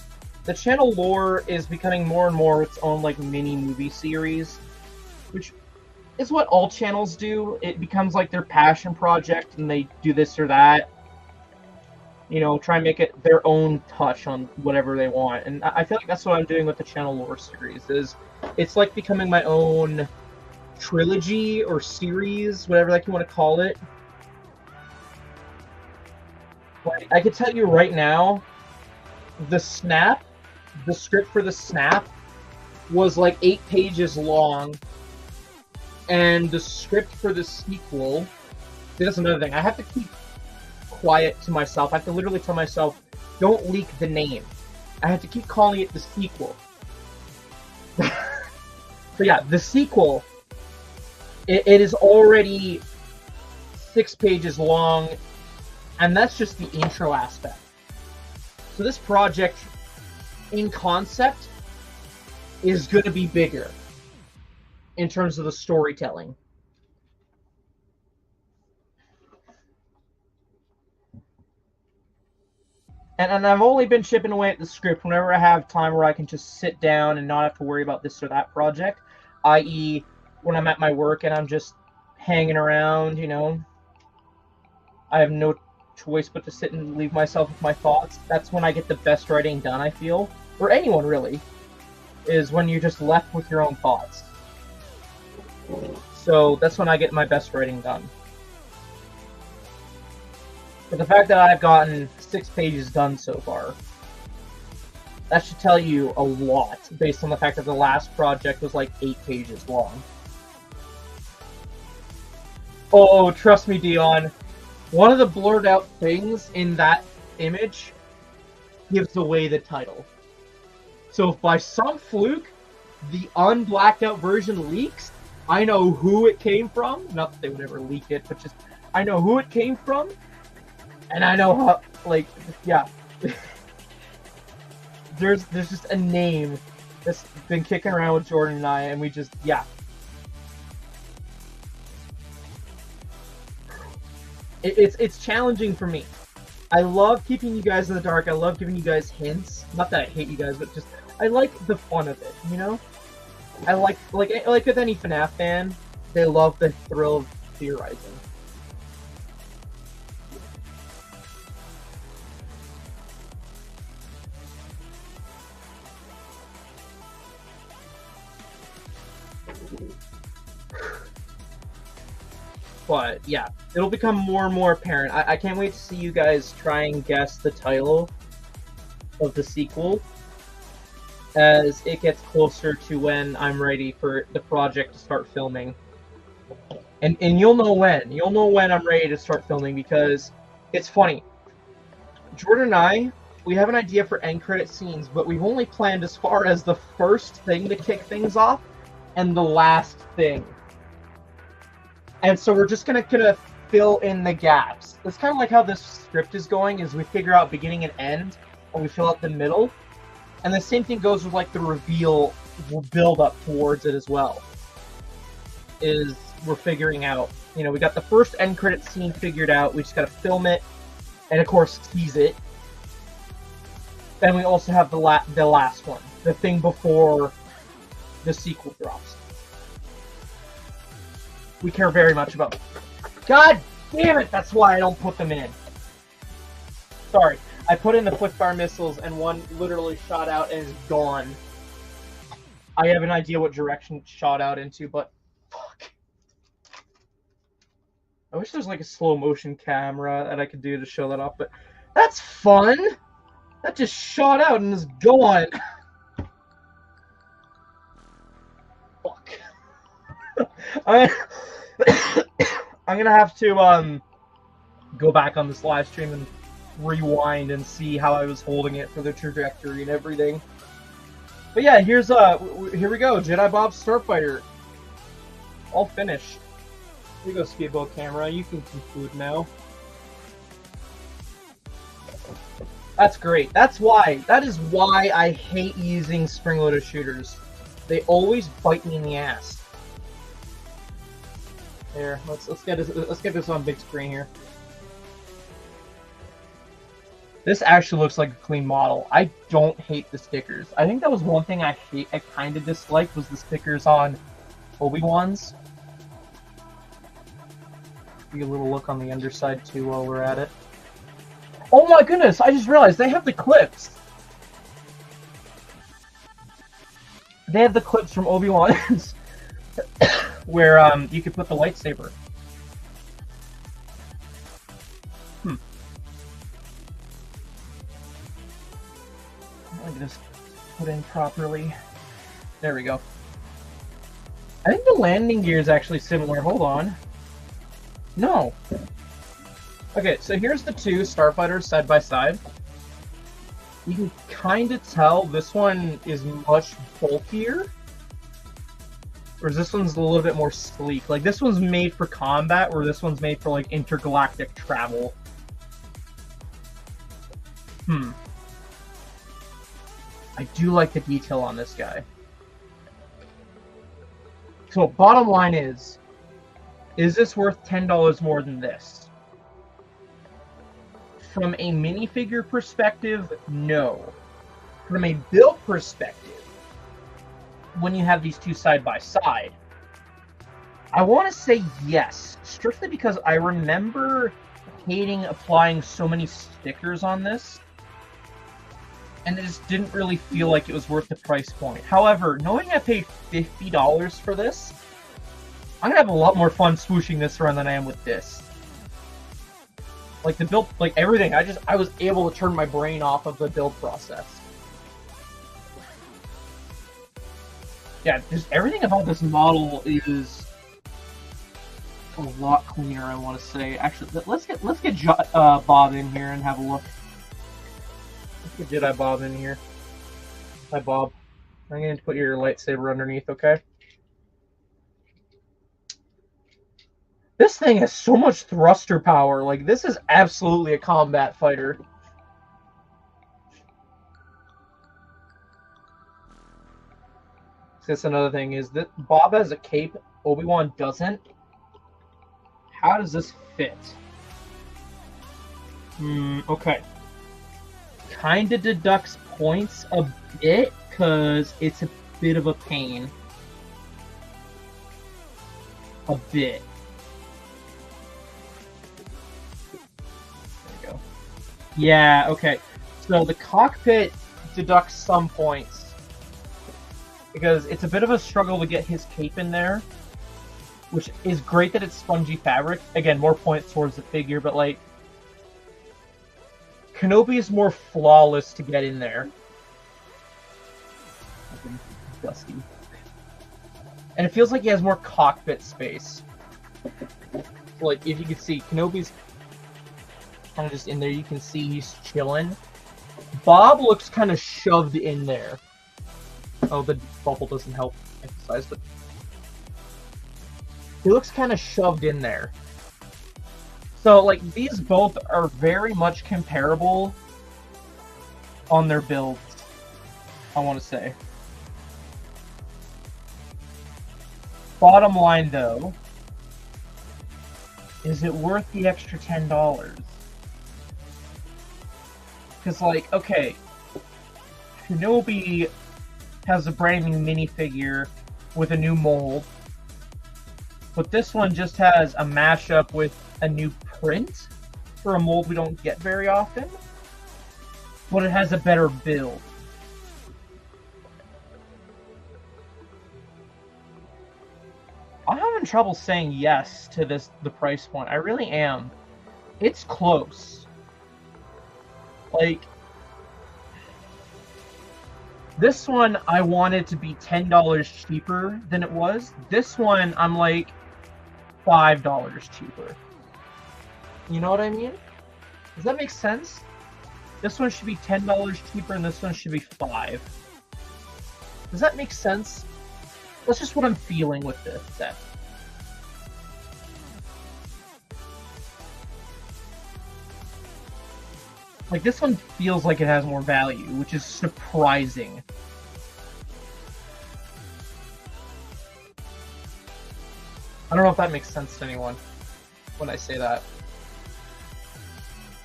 The channel lore is becoming more and more its own like mini movie series, which is what all channels do. It becomes like their passion project, and they do this or that. You know, try and make it their own touch on whatever they want. And I feel like that's what I'm doing with the channel lore series. Is it's like becoming my own trilogy or series, whatever like you want to call it. Like, I could tell you right now, the script for the snap was like 8 pages long, and the script for the sequel, see, that's another thing, I have to keep quiet to myself. I have to literally tell myself, don't leak the name. I have to keep calling it the sequel. But yeah, the sequel, it is already 6 pages long, and that's just the intro aspect. So this project, in concept, is going to be bigger in terms of the storytelling. And I've only been chipping away at the script whenever I have time where I can just sit down and not have to worry about this or that project, i.e. when I'm at my work and I'm just hanging around, you know. I have no choice but to sit and leave myself with my thoughts. That's when I get the best writing done, I feel. or anyone really, is when you're just left with your own thoughts. So that's when I get my best writing done. But the fact that I've gotten 6 pages done so far, that should tell you a lot, based on the fact that the last project was like 8 pages long. Oh, trust me, Dion. One of the blurred out things in that image gives away the title. So if by some fluke, the unblacked out version leaks, I know who it came from. Not that they would ever leak it, but just I know who it came from. And I know how, like, yeah. There's just a name that's been kicking around with Jordan and I, and we just, yeah. It's challenging for me. I love keeping you guys in the dark. I love giving you guys hints. Not that I hate you guys, but just I like the fun of it, you know? I like with any FNAF fan, they love the thrill of theorizing. But yeah, it'll become more and more apparent. I can't wait to see you guys try and guess the title of the sequel as it gets closer to when I'm ready for the project to start filming. And you'll know when. You'll know when I'm ready to start filming, because it's funny. Jordan and I, we have an idea for end credit scenes, but we've only planned as far as the first thing to kick things off and the last thing. And so we're just gonna kind of fill in the gaps. It's kind of like how this script is going, is we figure out beginning and end, and we fill out the middle. And the same thing goes with like the reveal, we'll build up towards it as well. Is we're figuring out, you know, we got the first end credit scene figured out, we just gotta film it, and of course tease it. Then we also have the last one, the thing before the sequel drops. We care very much about them. God damn it, that's why I don't put them in. Sorry, I put in the quick-fire missiles and one literally shot out and is gone. I have an idea what direction it shot out into, but fuck. I wish there's like a slow-motion camera that I could do to show that off, but that's fun! That just shot out and is gone. Fuck. I'm gonna have to go back on this live stream and rewind and see how I was holding it for the trajectory and everything. But yeah, here we go, Jedi Bob Starfighter, all finished. Here you go, Speedboat camera. You can conclude now. That's great. That is why I hate using spring-loaded shooters. They always bite me in the ass. Here, let's get this on big screen here. This actually looks like a clean model. I don't hate the stickers. I think that was one thing I kind of disliked, was the stickers on Obi-Wan's. Give you a little look on the underside too while we're at it. Oh my goodness! I just realized they have the clips. They have the clips from Obi-Wan's where you could put the lightsaber. Let me just put in properly. There we go. I think the landing gear is actually similar. Hold on. No. Okay, so here's the two Starfighters side by side. You can kind of tell this one is much bulkier. Whereas this one's a little bit more sleek. Like, this one's made for combat, where this one's made for, like, intergalactic travel. I do like the detail on this guy. So, bottom line is this worth $10 more than this? From a minifigure perspective, no. From a build perspective, when you have these two side by side, I want to say yes, strictly because I remember hating applying so many stickers on this. and it just didn't really feel like it was worth the price point. However, knowing I paid $50 for this, I'm gonna have a lot more fun swooshing this around than I am with this. Like the build, like everything, I was able to turn my brain off of the build process. Yeah, just everything about this model is a lot cleaner, I want to say. Actually, let's get Bob in here and have a look. Let's get Jedi Bob in here. Hi, Bob. I'm going to put your lightsaber underneath, okay? This thing has so much thruster power. Like, this is absolutely a combat fighter. That's another thing, is that Bob has a cape, Obi-Wan doesn't. How does this fit? Okay. Kinda deducts points a bit, because it's a bit of a pain. A bit. There we go. Yeah, okay. So the cockpit deducts some points, because it's a bit of a struggle to get his cape in there, which is great that it's spongy fabric. Again, more points towards the figure, but like, Kenobi is more flawless to get in there. Dusty. And it feels like he has more cockpit space. Like, if you can see, Kenobi's kind of just in there. You can see he's chilling. Bob looks kind of shoved in there. Oh, the bubble doesn't help emphasize, but he looks kind of shoved in there. So, like, these both are very much comparable on their builds, I want to say. Bottom line, though, is it worth the extra $10? Because, like, okay, Kenobi has a brand new minifigure with a new mold, but this one just has a mashup with a new print for a mold we don't get very often, but it has a better build. I'm having trouble saying yes to the price point. I really am. It's close. Like, this one I wanted to be $10 cheaper than it was. This one I'm like $5 cheaper. You know what I mean? Does that make sense? This one should be $10 cheaper and this one should be $5. Does that make sense? That's just what I'm feeling with this set. Like, this one feels like it has more value, which is surprising. I don't know if that makes sense to anyone when I say that.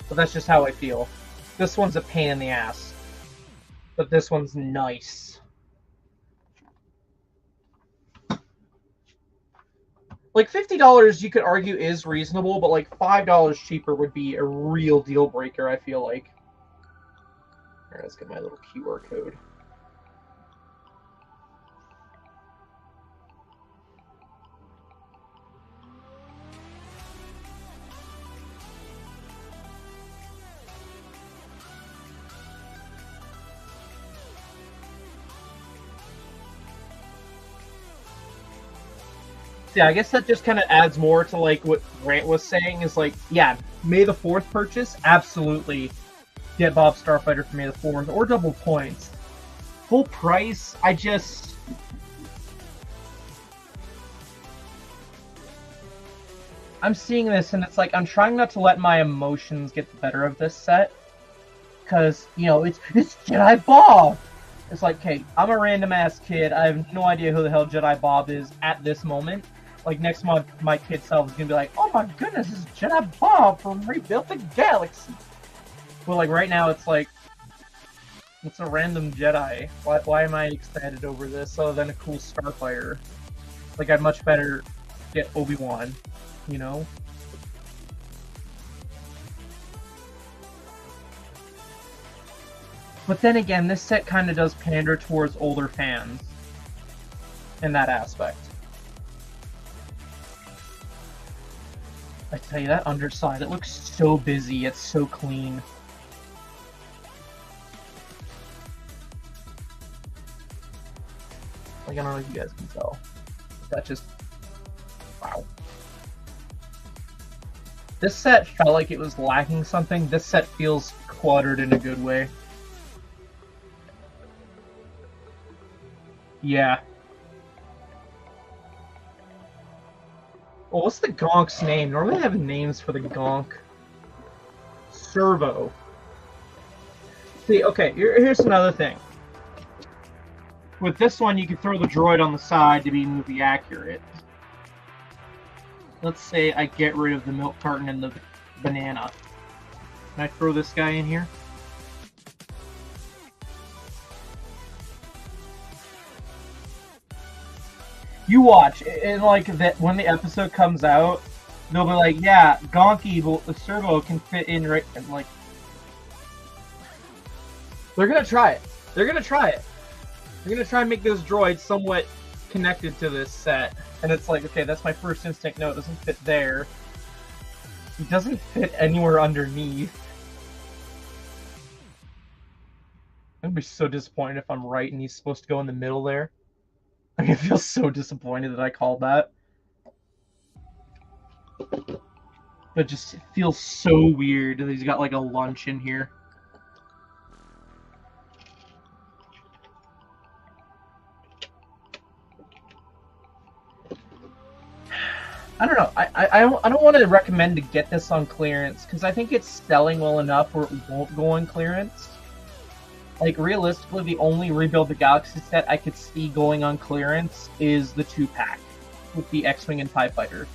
But that's just how I feel. This one's a pain in the ass. But this one's nice. Like, $50 you could argue is reasonable, but like $5 cheaper would be a real deal breaker, I feel like. Alright, let's get my little QR code. Yeah, I guess that just kind of adds more to like what Grant was saying, is like, yeah, May the 4th purchase, absolutely get Bob Starfighter for May the 4th, or double points. Full price, I'm seeing this and it's like, I'm trying not to let my emotions get the better of this set, because, you know, it's Jedi Bob! It's like, okay, I'm a random ass kid, I have no idea who the hell Jedi Bob is at this moment. Like, next month, my kid self is gonna be like, oh my goodness, this is Jedi Bob from Rebuilt the Galaxy. But, like, right now, it's like, it's a random Jedi. Why am I excited over this other than a cool starfighter? Like, I'd much better get Obi-Wan, you know? But then again, this set kind of does pander towards older fans in that aspect. I tell you, that underside, it looks so busy, it's so clean. Like, I don't know if you guys can tell. That just... wow. This set felt like it was lacking something. This set feels cluttered in a good way. Yeah. Well, what's the Gonk's name? Normally I have names for the Gonk. Servo. See, okay, here's another thing. With this one, you can throw the droid on the side to be movie accurate. Let's say I get rid of the milk carton and the banana. Can I throw this guy in here? You watch, and like that when the episode comes out, they'll be like, "Yeah, Gonky, the servo can fit in right." And like, they're gonna try it. They're gonna try it. They're gonna try and make those droids somewhat connected to this set, and it's like, okay, that's my first instinct. No, it doesn't fit there. It doesn't fit anywhere underneath. I'm gonna be so disappointed if I'm right and he's supposed to go in the middle there. I feel so disappointed that I called that. But just, it feels so weird that he's got like a lunch in here. I don't know. I don't want to recommend to get this on clearance because I think it's selling well enough where it won't go on clearance. Like, realistically, the only Rebuild the Galaxy set I could see going on clearance is the 2-pack with the X-Wing and TIE Fighter.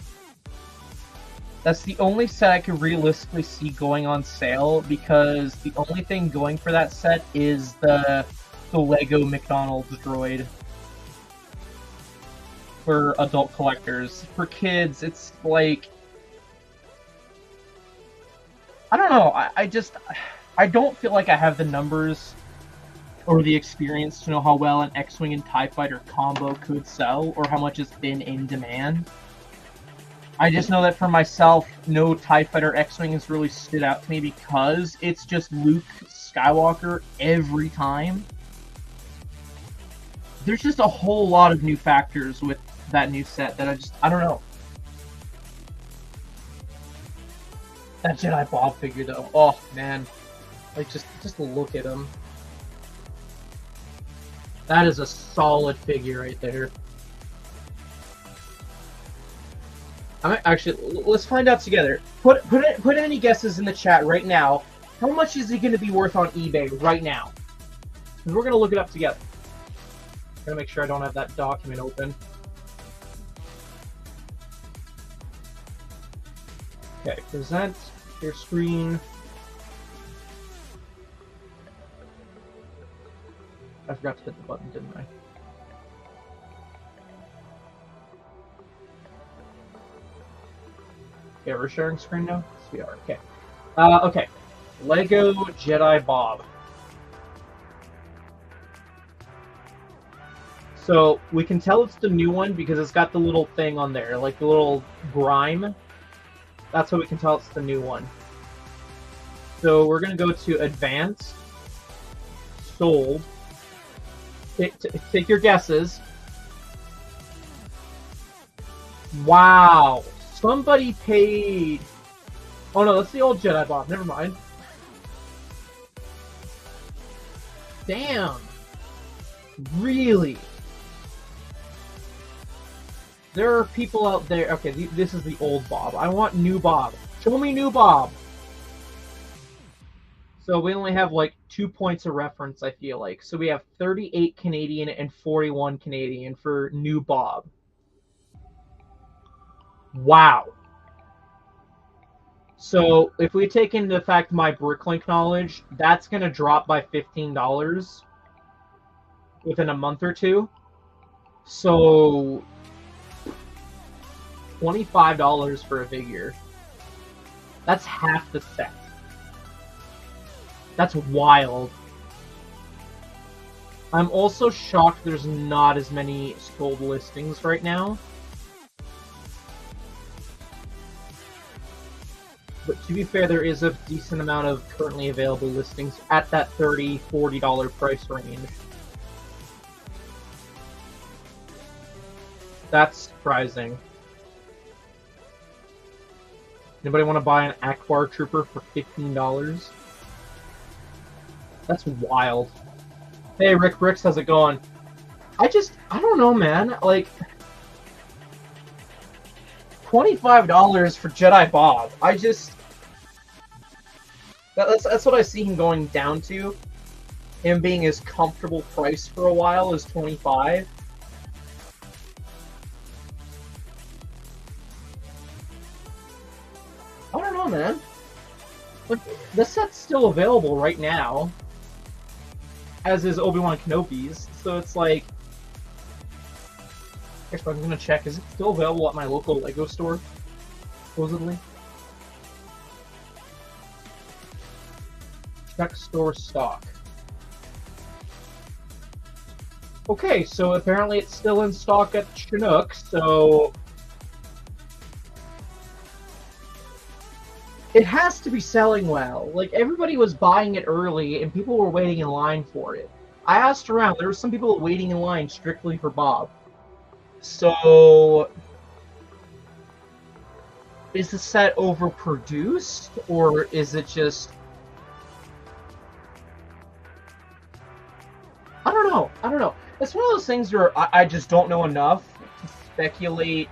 That's the only set I could realistically see going on sale because the only thing going for that set is the Lego McDonald's droid. For adult collectors. For kids, it's like... I don't know, I don't feel like I have the numbers or the experience to know how well an X-Wing and TIE Fighter combo could sell, or how much has been in demand. I just know that for myself, no TIE Fighter X-Wing has really stood out to me because it's just Luke Skywalker every time. There's just a whole lot of new factors with that new set that I don't know. That Jedi Bob figure though, oh man. Like, just look at him. That is a solid figure right there. Actually, let's find out together. Put any guesses in the chat right now. How much is he going to be worth on eBay right now? Because we're going to look it up together. I'm going to make sure I don't have that document open. Okay, present your screen. I forgot to hit the button, didn't I? Okay, we're sharing screen now? Yes, we are. Okay. Okay. Lego Jedi Bob. So, we can tell it's the new one because it's got the little thing on there, like the little grime. That's how we can tell it's the new one. So, we're going to go to Advanced, Sold. Take your guesses. Wow. Somebody paid... Oh no, that's the old Jedi Bob. Never mind. Damn. Really? There are people out there... Okay, this is the old Bob. I want new Bob. Show me new Bob. So we only have like 2 points of reference, I feel like. So we have 38 Canadian and 41 Canadian for new Bob. Wow. So if we take into the fact my Bricklink knowledge, that's going to drop by $15 within a month or two. So $25 for a figure. That's half the set. That's wild. I'm also shocked there's not as many sold listings right now. But to be fair, there is a decent amount of currently available listings at that $30, $40 price range. That's surprising. Anybody want to buy an Akbar Trooper for $15? That's wild. Hey, Rick Bricks, how's it going? I don't know, man. Like, $25 for Jedi Bob. That's what I see him going down to. Him being his comfortable price for a while is $25. I don't know, man. Like, the set's still available right now, as is Obi-Wan Kenobi's. So it's like, guess I'm gonna check. Is it still available at my local Lego store? Supposedly. Check store stock. Okay, so apparently it's still in stock at Chinook, so it has to be selling well. Like, everybody was buying it early, and people were waiting in line for it. I asked around, there were some people waiting in line strictly for Bob. So, is the set overproduced, or is it just... I don't know. It's one of those things where I just don't know enough to speculate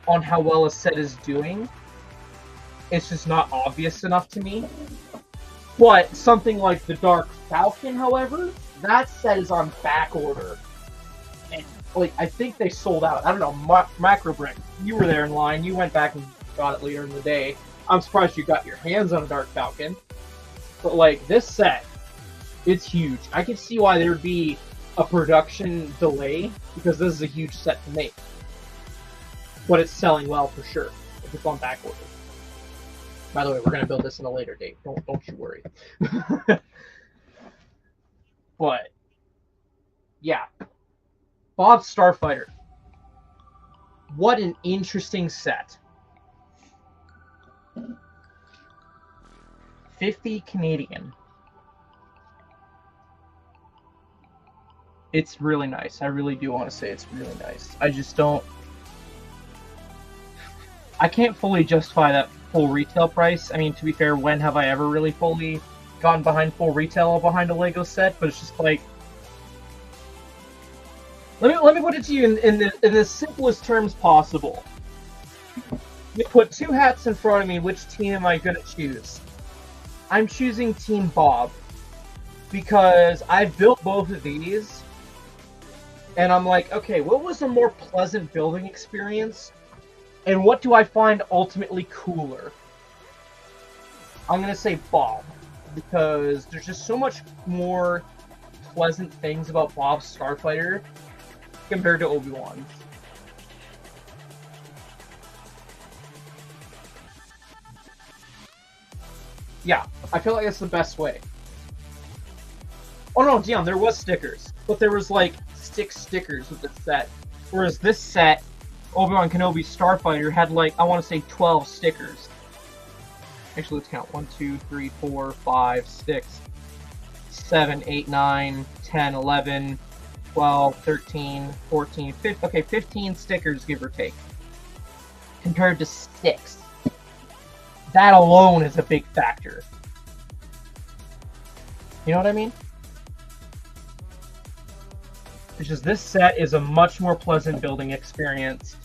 on how well a set is doing. It's just not obvious enough to me. But something like the Dark Falcon, however, that set is on back order. And, like, I think they sold out. I don't know, Macro Brick, you were there in line. You went back and got it later in the day. I'm surprised you got your hands on a Dark Falcon. But, like, this set, it's huge. I can see why there would be a production delay, because this is a huge set to make. But it's selling well for sure, if it's on back order. By the way, we're going to build this in a later date. Don't you worry. But, yeah. Bob's Starfighter. What an interesting set. 50 Canadian. It's really nice. I really do want to say it's really nice. I just don't... I can't fully justify that full retail price. I mean, to be fair, when have I ever really fully gotten behind full retail behind a Lego set? But it's just like... Let me put it to you in the simplest terms possible. You put two hats in front of me, which team am I going to choose? I'm choosing Team Bob. Because I've built both of these... And I'm like, okay, what was a more pleasant building experience? And what do I find ultimately cooler? I'm going to say Bob. Because there's just so much more pleasant things about Bob's Starfighter compared to Obi-Wan's. Yeah, I feel like that's the best way. Oh no, Dion, there was stickers. But there was like 6 stickers with the set. Whereas this set, Obi-Wan Kenobi Starfighter, had like, I want to say 12 stickers. Actually, let's count. 1, 2, 3, 4, 5, 6, 7, 8, 9, 10, 11, 12, 13, 14, 15. Okay, 15 stickers, give or take. Compared to 6. That alone is a big factor. You know what I mean? It's just this set is a much more pleasant building experience.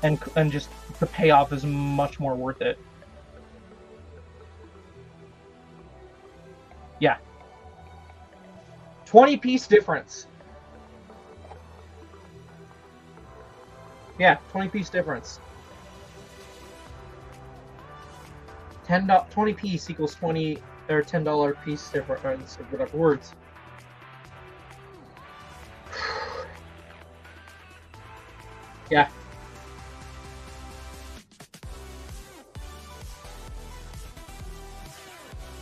And just the payoff is much more worth it. Yeah. 20-piece difference. Yeah, 20-piece difference. 20 piece equals 20 or $10 piece difference, or whatever words. Yeah.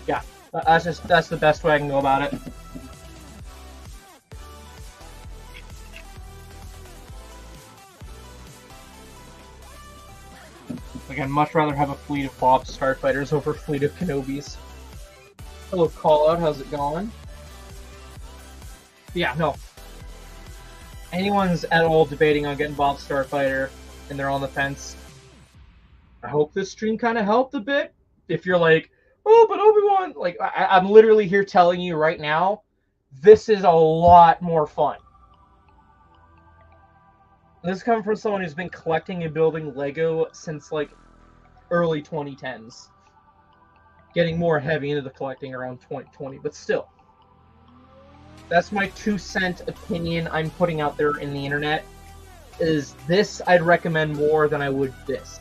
Yeah, that's the best way I can go about it. Like, I'd much rather have a fleet of Bob Starfighters over a fleet of Kenobis. Hello, Callout, how's it going? Yeah, no. Anyone's at all debating on getting Bob Starfighter and they're on the fence, I hope this stream kind of helped a bit. If you're like, oh, but Obi-Wan, like, I'm literally here telling you right now, this is a lot more fun. This is coming from someone who's been collecting and building Lego since, like, early 2010s. Getting more heavy into the collecting around 2020, but still. That's my 2-cent opinion I'm putting out there in the internet. Is this I'd recommend more than I would this.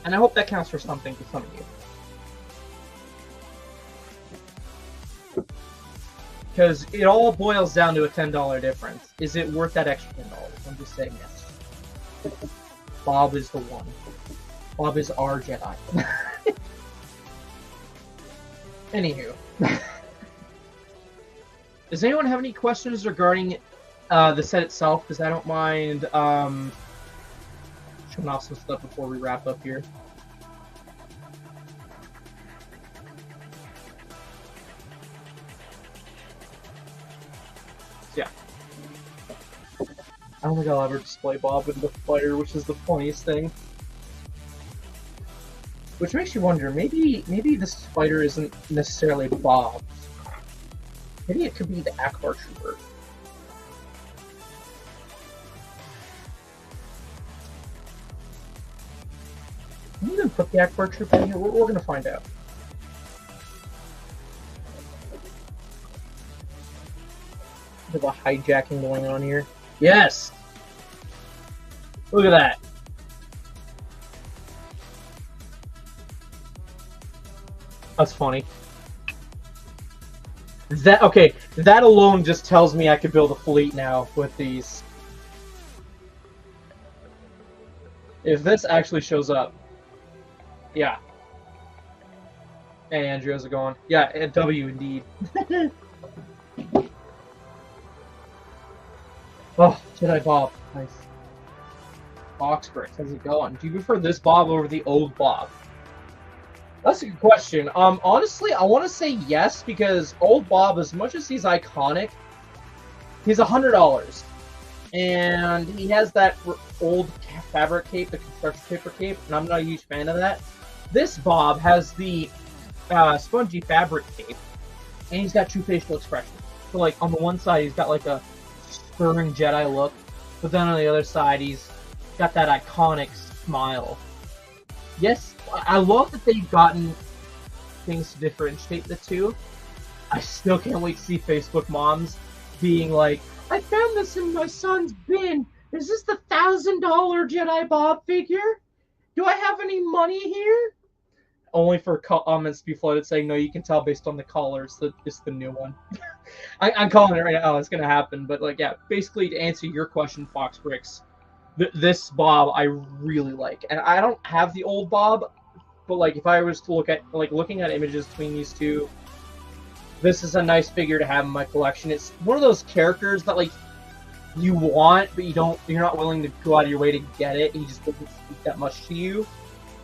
And I hope that counts for something to some of you. Because it all boils down to a $10 difference. Is it worth that extra $10? I'm just saying yes. Bob is the one. Bob is our Jedi. Anywho. Does anyone have any questions regarding the set itself? Because I don't mind showing off some stuff before we wrap up here. Yeah. I don't think I'll ever display Bob in the fighter, which is the funniest thing. Which makes you wonder, maybe this fighter isn't necessarily Bob's. Maybe it could be the Akbar Trooper. Can you even put the Akbar Trooper in here? We're gonna find out. There's a hijacking going on here. Yes! Look at that. That's funny. Okay, that alone just tells me I could build a fleet now with these. If this actually shows up. Yeah. Hey Andrew, how's it going? Yeah, at W indeed. Oh, Jedi Bob. Nice. Foxbricks, how's it going? Do you prefer this Bob over the old Bob? That's a good question. Honestly, I want to say yes, because old Bob, as much as he's iconic, he's $100. And he has that old fabric cape, the construction paper cape, and I'm not a huge fan of that. This Bob has the spongy fabric cape, and he's got true facial expressions. So, like, on the one side, he's got, like, a spurring Jedi look, but then on the other side, he's got that iconic smile. Yes, I love that they've gotten things to differentiate the two. I still can't wait to see Facebook moms being like, I found this in my son's bin. Is this the $1,000 Jedi Bob figure? Do I have any money here? Only for comments to be flooded saying, no, you can tell based on the collars that it's the new one. I'm calling it right now. It's going to happen. But, like, yeah, basically to answer your question, Foxbricks, this Bob I really like. And I don't have the old Bob, but, like, if I was to look at, like, looking at images between these two, this is a nice figure to have in my collection. It's one of those characters that, like, you want, but you're not willing to go out of your way to get it. He just doesn't speak that much to you.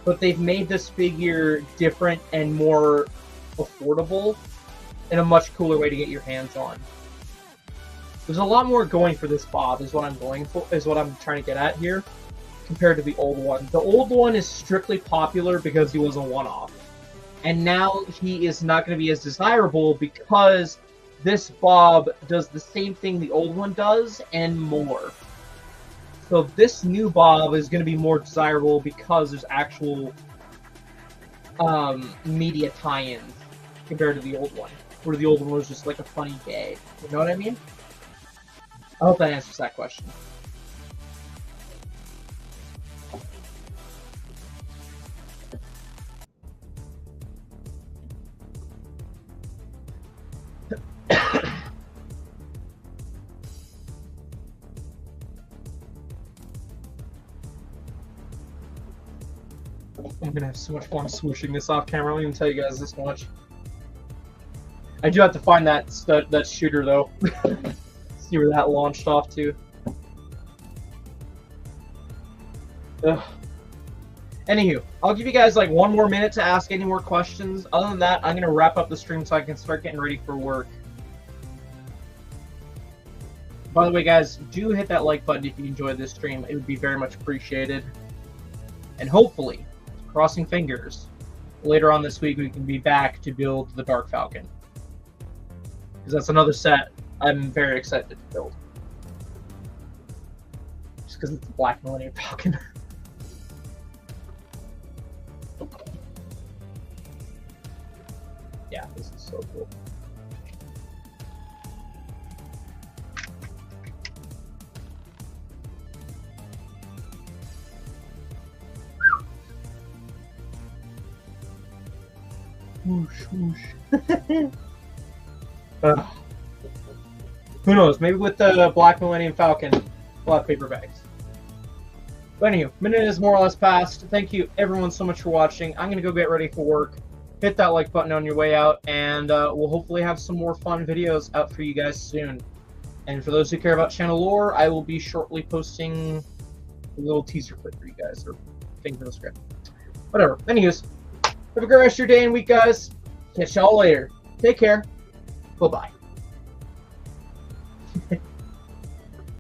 But they've made this figure different and more affordable and a much cooler way to get your hands on. There's a lot more going for this Bob, is what I'm trying to get at here, compared to the old one. The old one is strictly popular because he was a one-off. And now he is not going to be as desirable because this Bob does the same thing the old one does and more. So this new Bob is going to be more desirable because there's actual media tie-ins compared to the old one, where the old one was just like a funny gag. You know what I mean? I hope that answers that question. I'm gonna have so much fun swooshing this off camera. I won't even tell you guys this much. I do have to find that shooter though. See where that launched off to. Ugh. Anywho, I'll give you guys like 1 more minute to ask any more questions. Other than that, I'm going to wrap up the stream so I can start getting ready for work. By the way, guys, do hit that like button if you enjoyed this stream. It would be very much appreciated. And hopefully, crossing fingers, later on this week we can be back to build the Dark Falcon. Because that's another set I'm very excited to build. Just because it's the Black Millennium Falcon. Yeah, this is so cool. Whoosh, whoosh. Who knows? Maybe with the Black Millennium Falcon, we'll have paper bags. But anywho, minute is more or less past. Thank you everyone so much for watching. I'm going to go get ready for work. Hit that like button on your way out, and we'll hopefully have some more fun videos out for you guys soon. And for those who care about channel lore, I will be shortly posting a little teaser clip for you guys, or thing for the script. Whatever. Anyways, have a great rest of your day and week, guys. Catch y'all later. Take care. Bye-bye.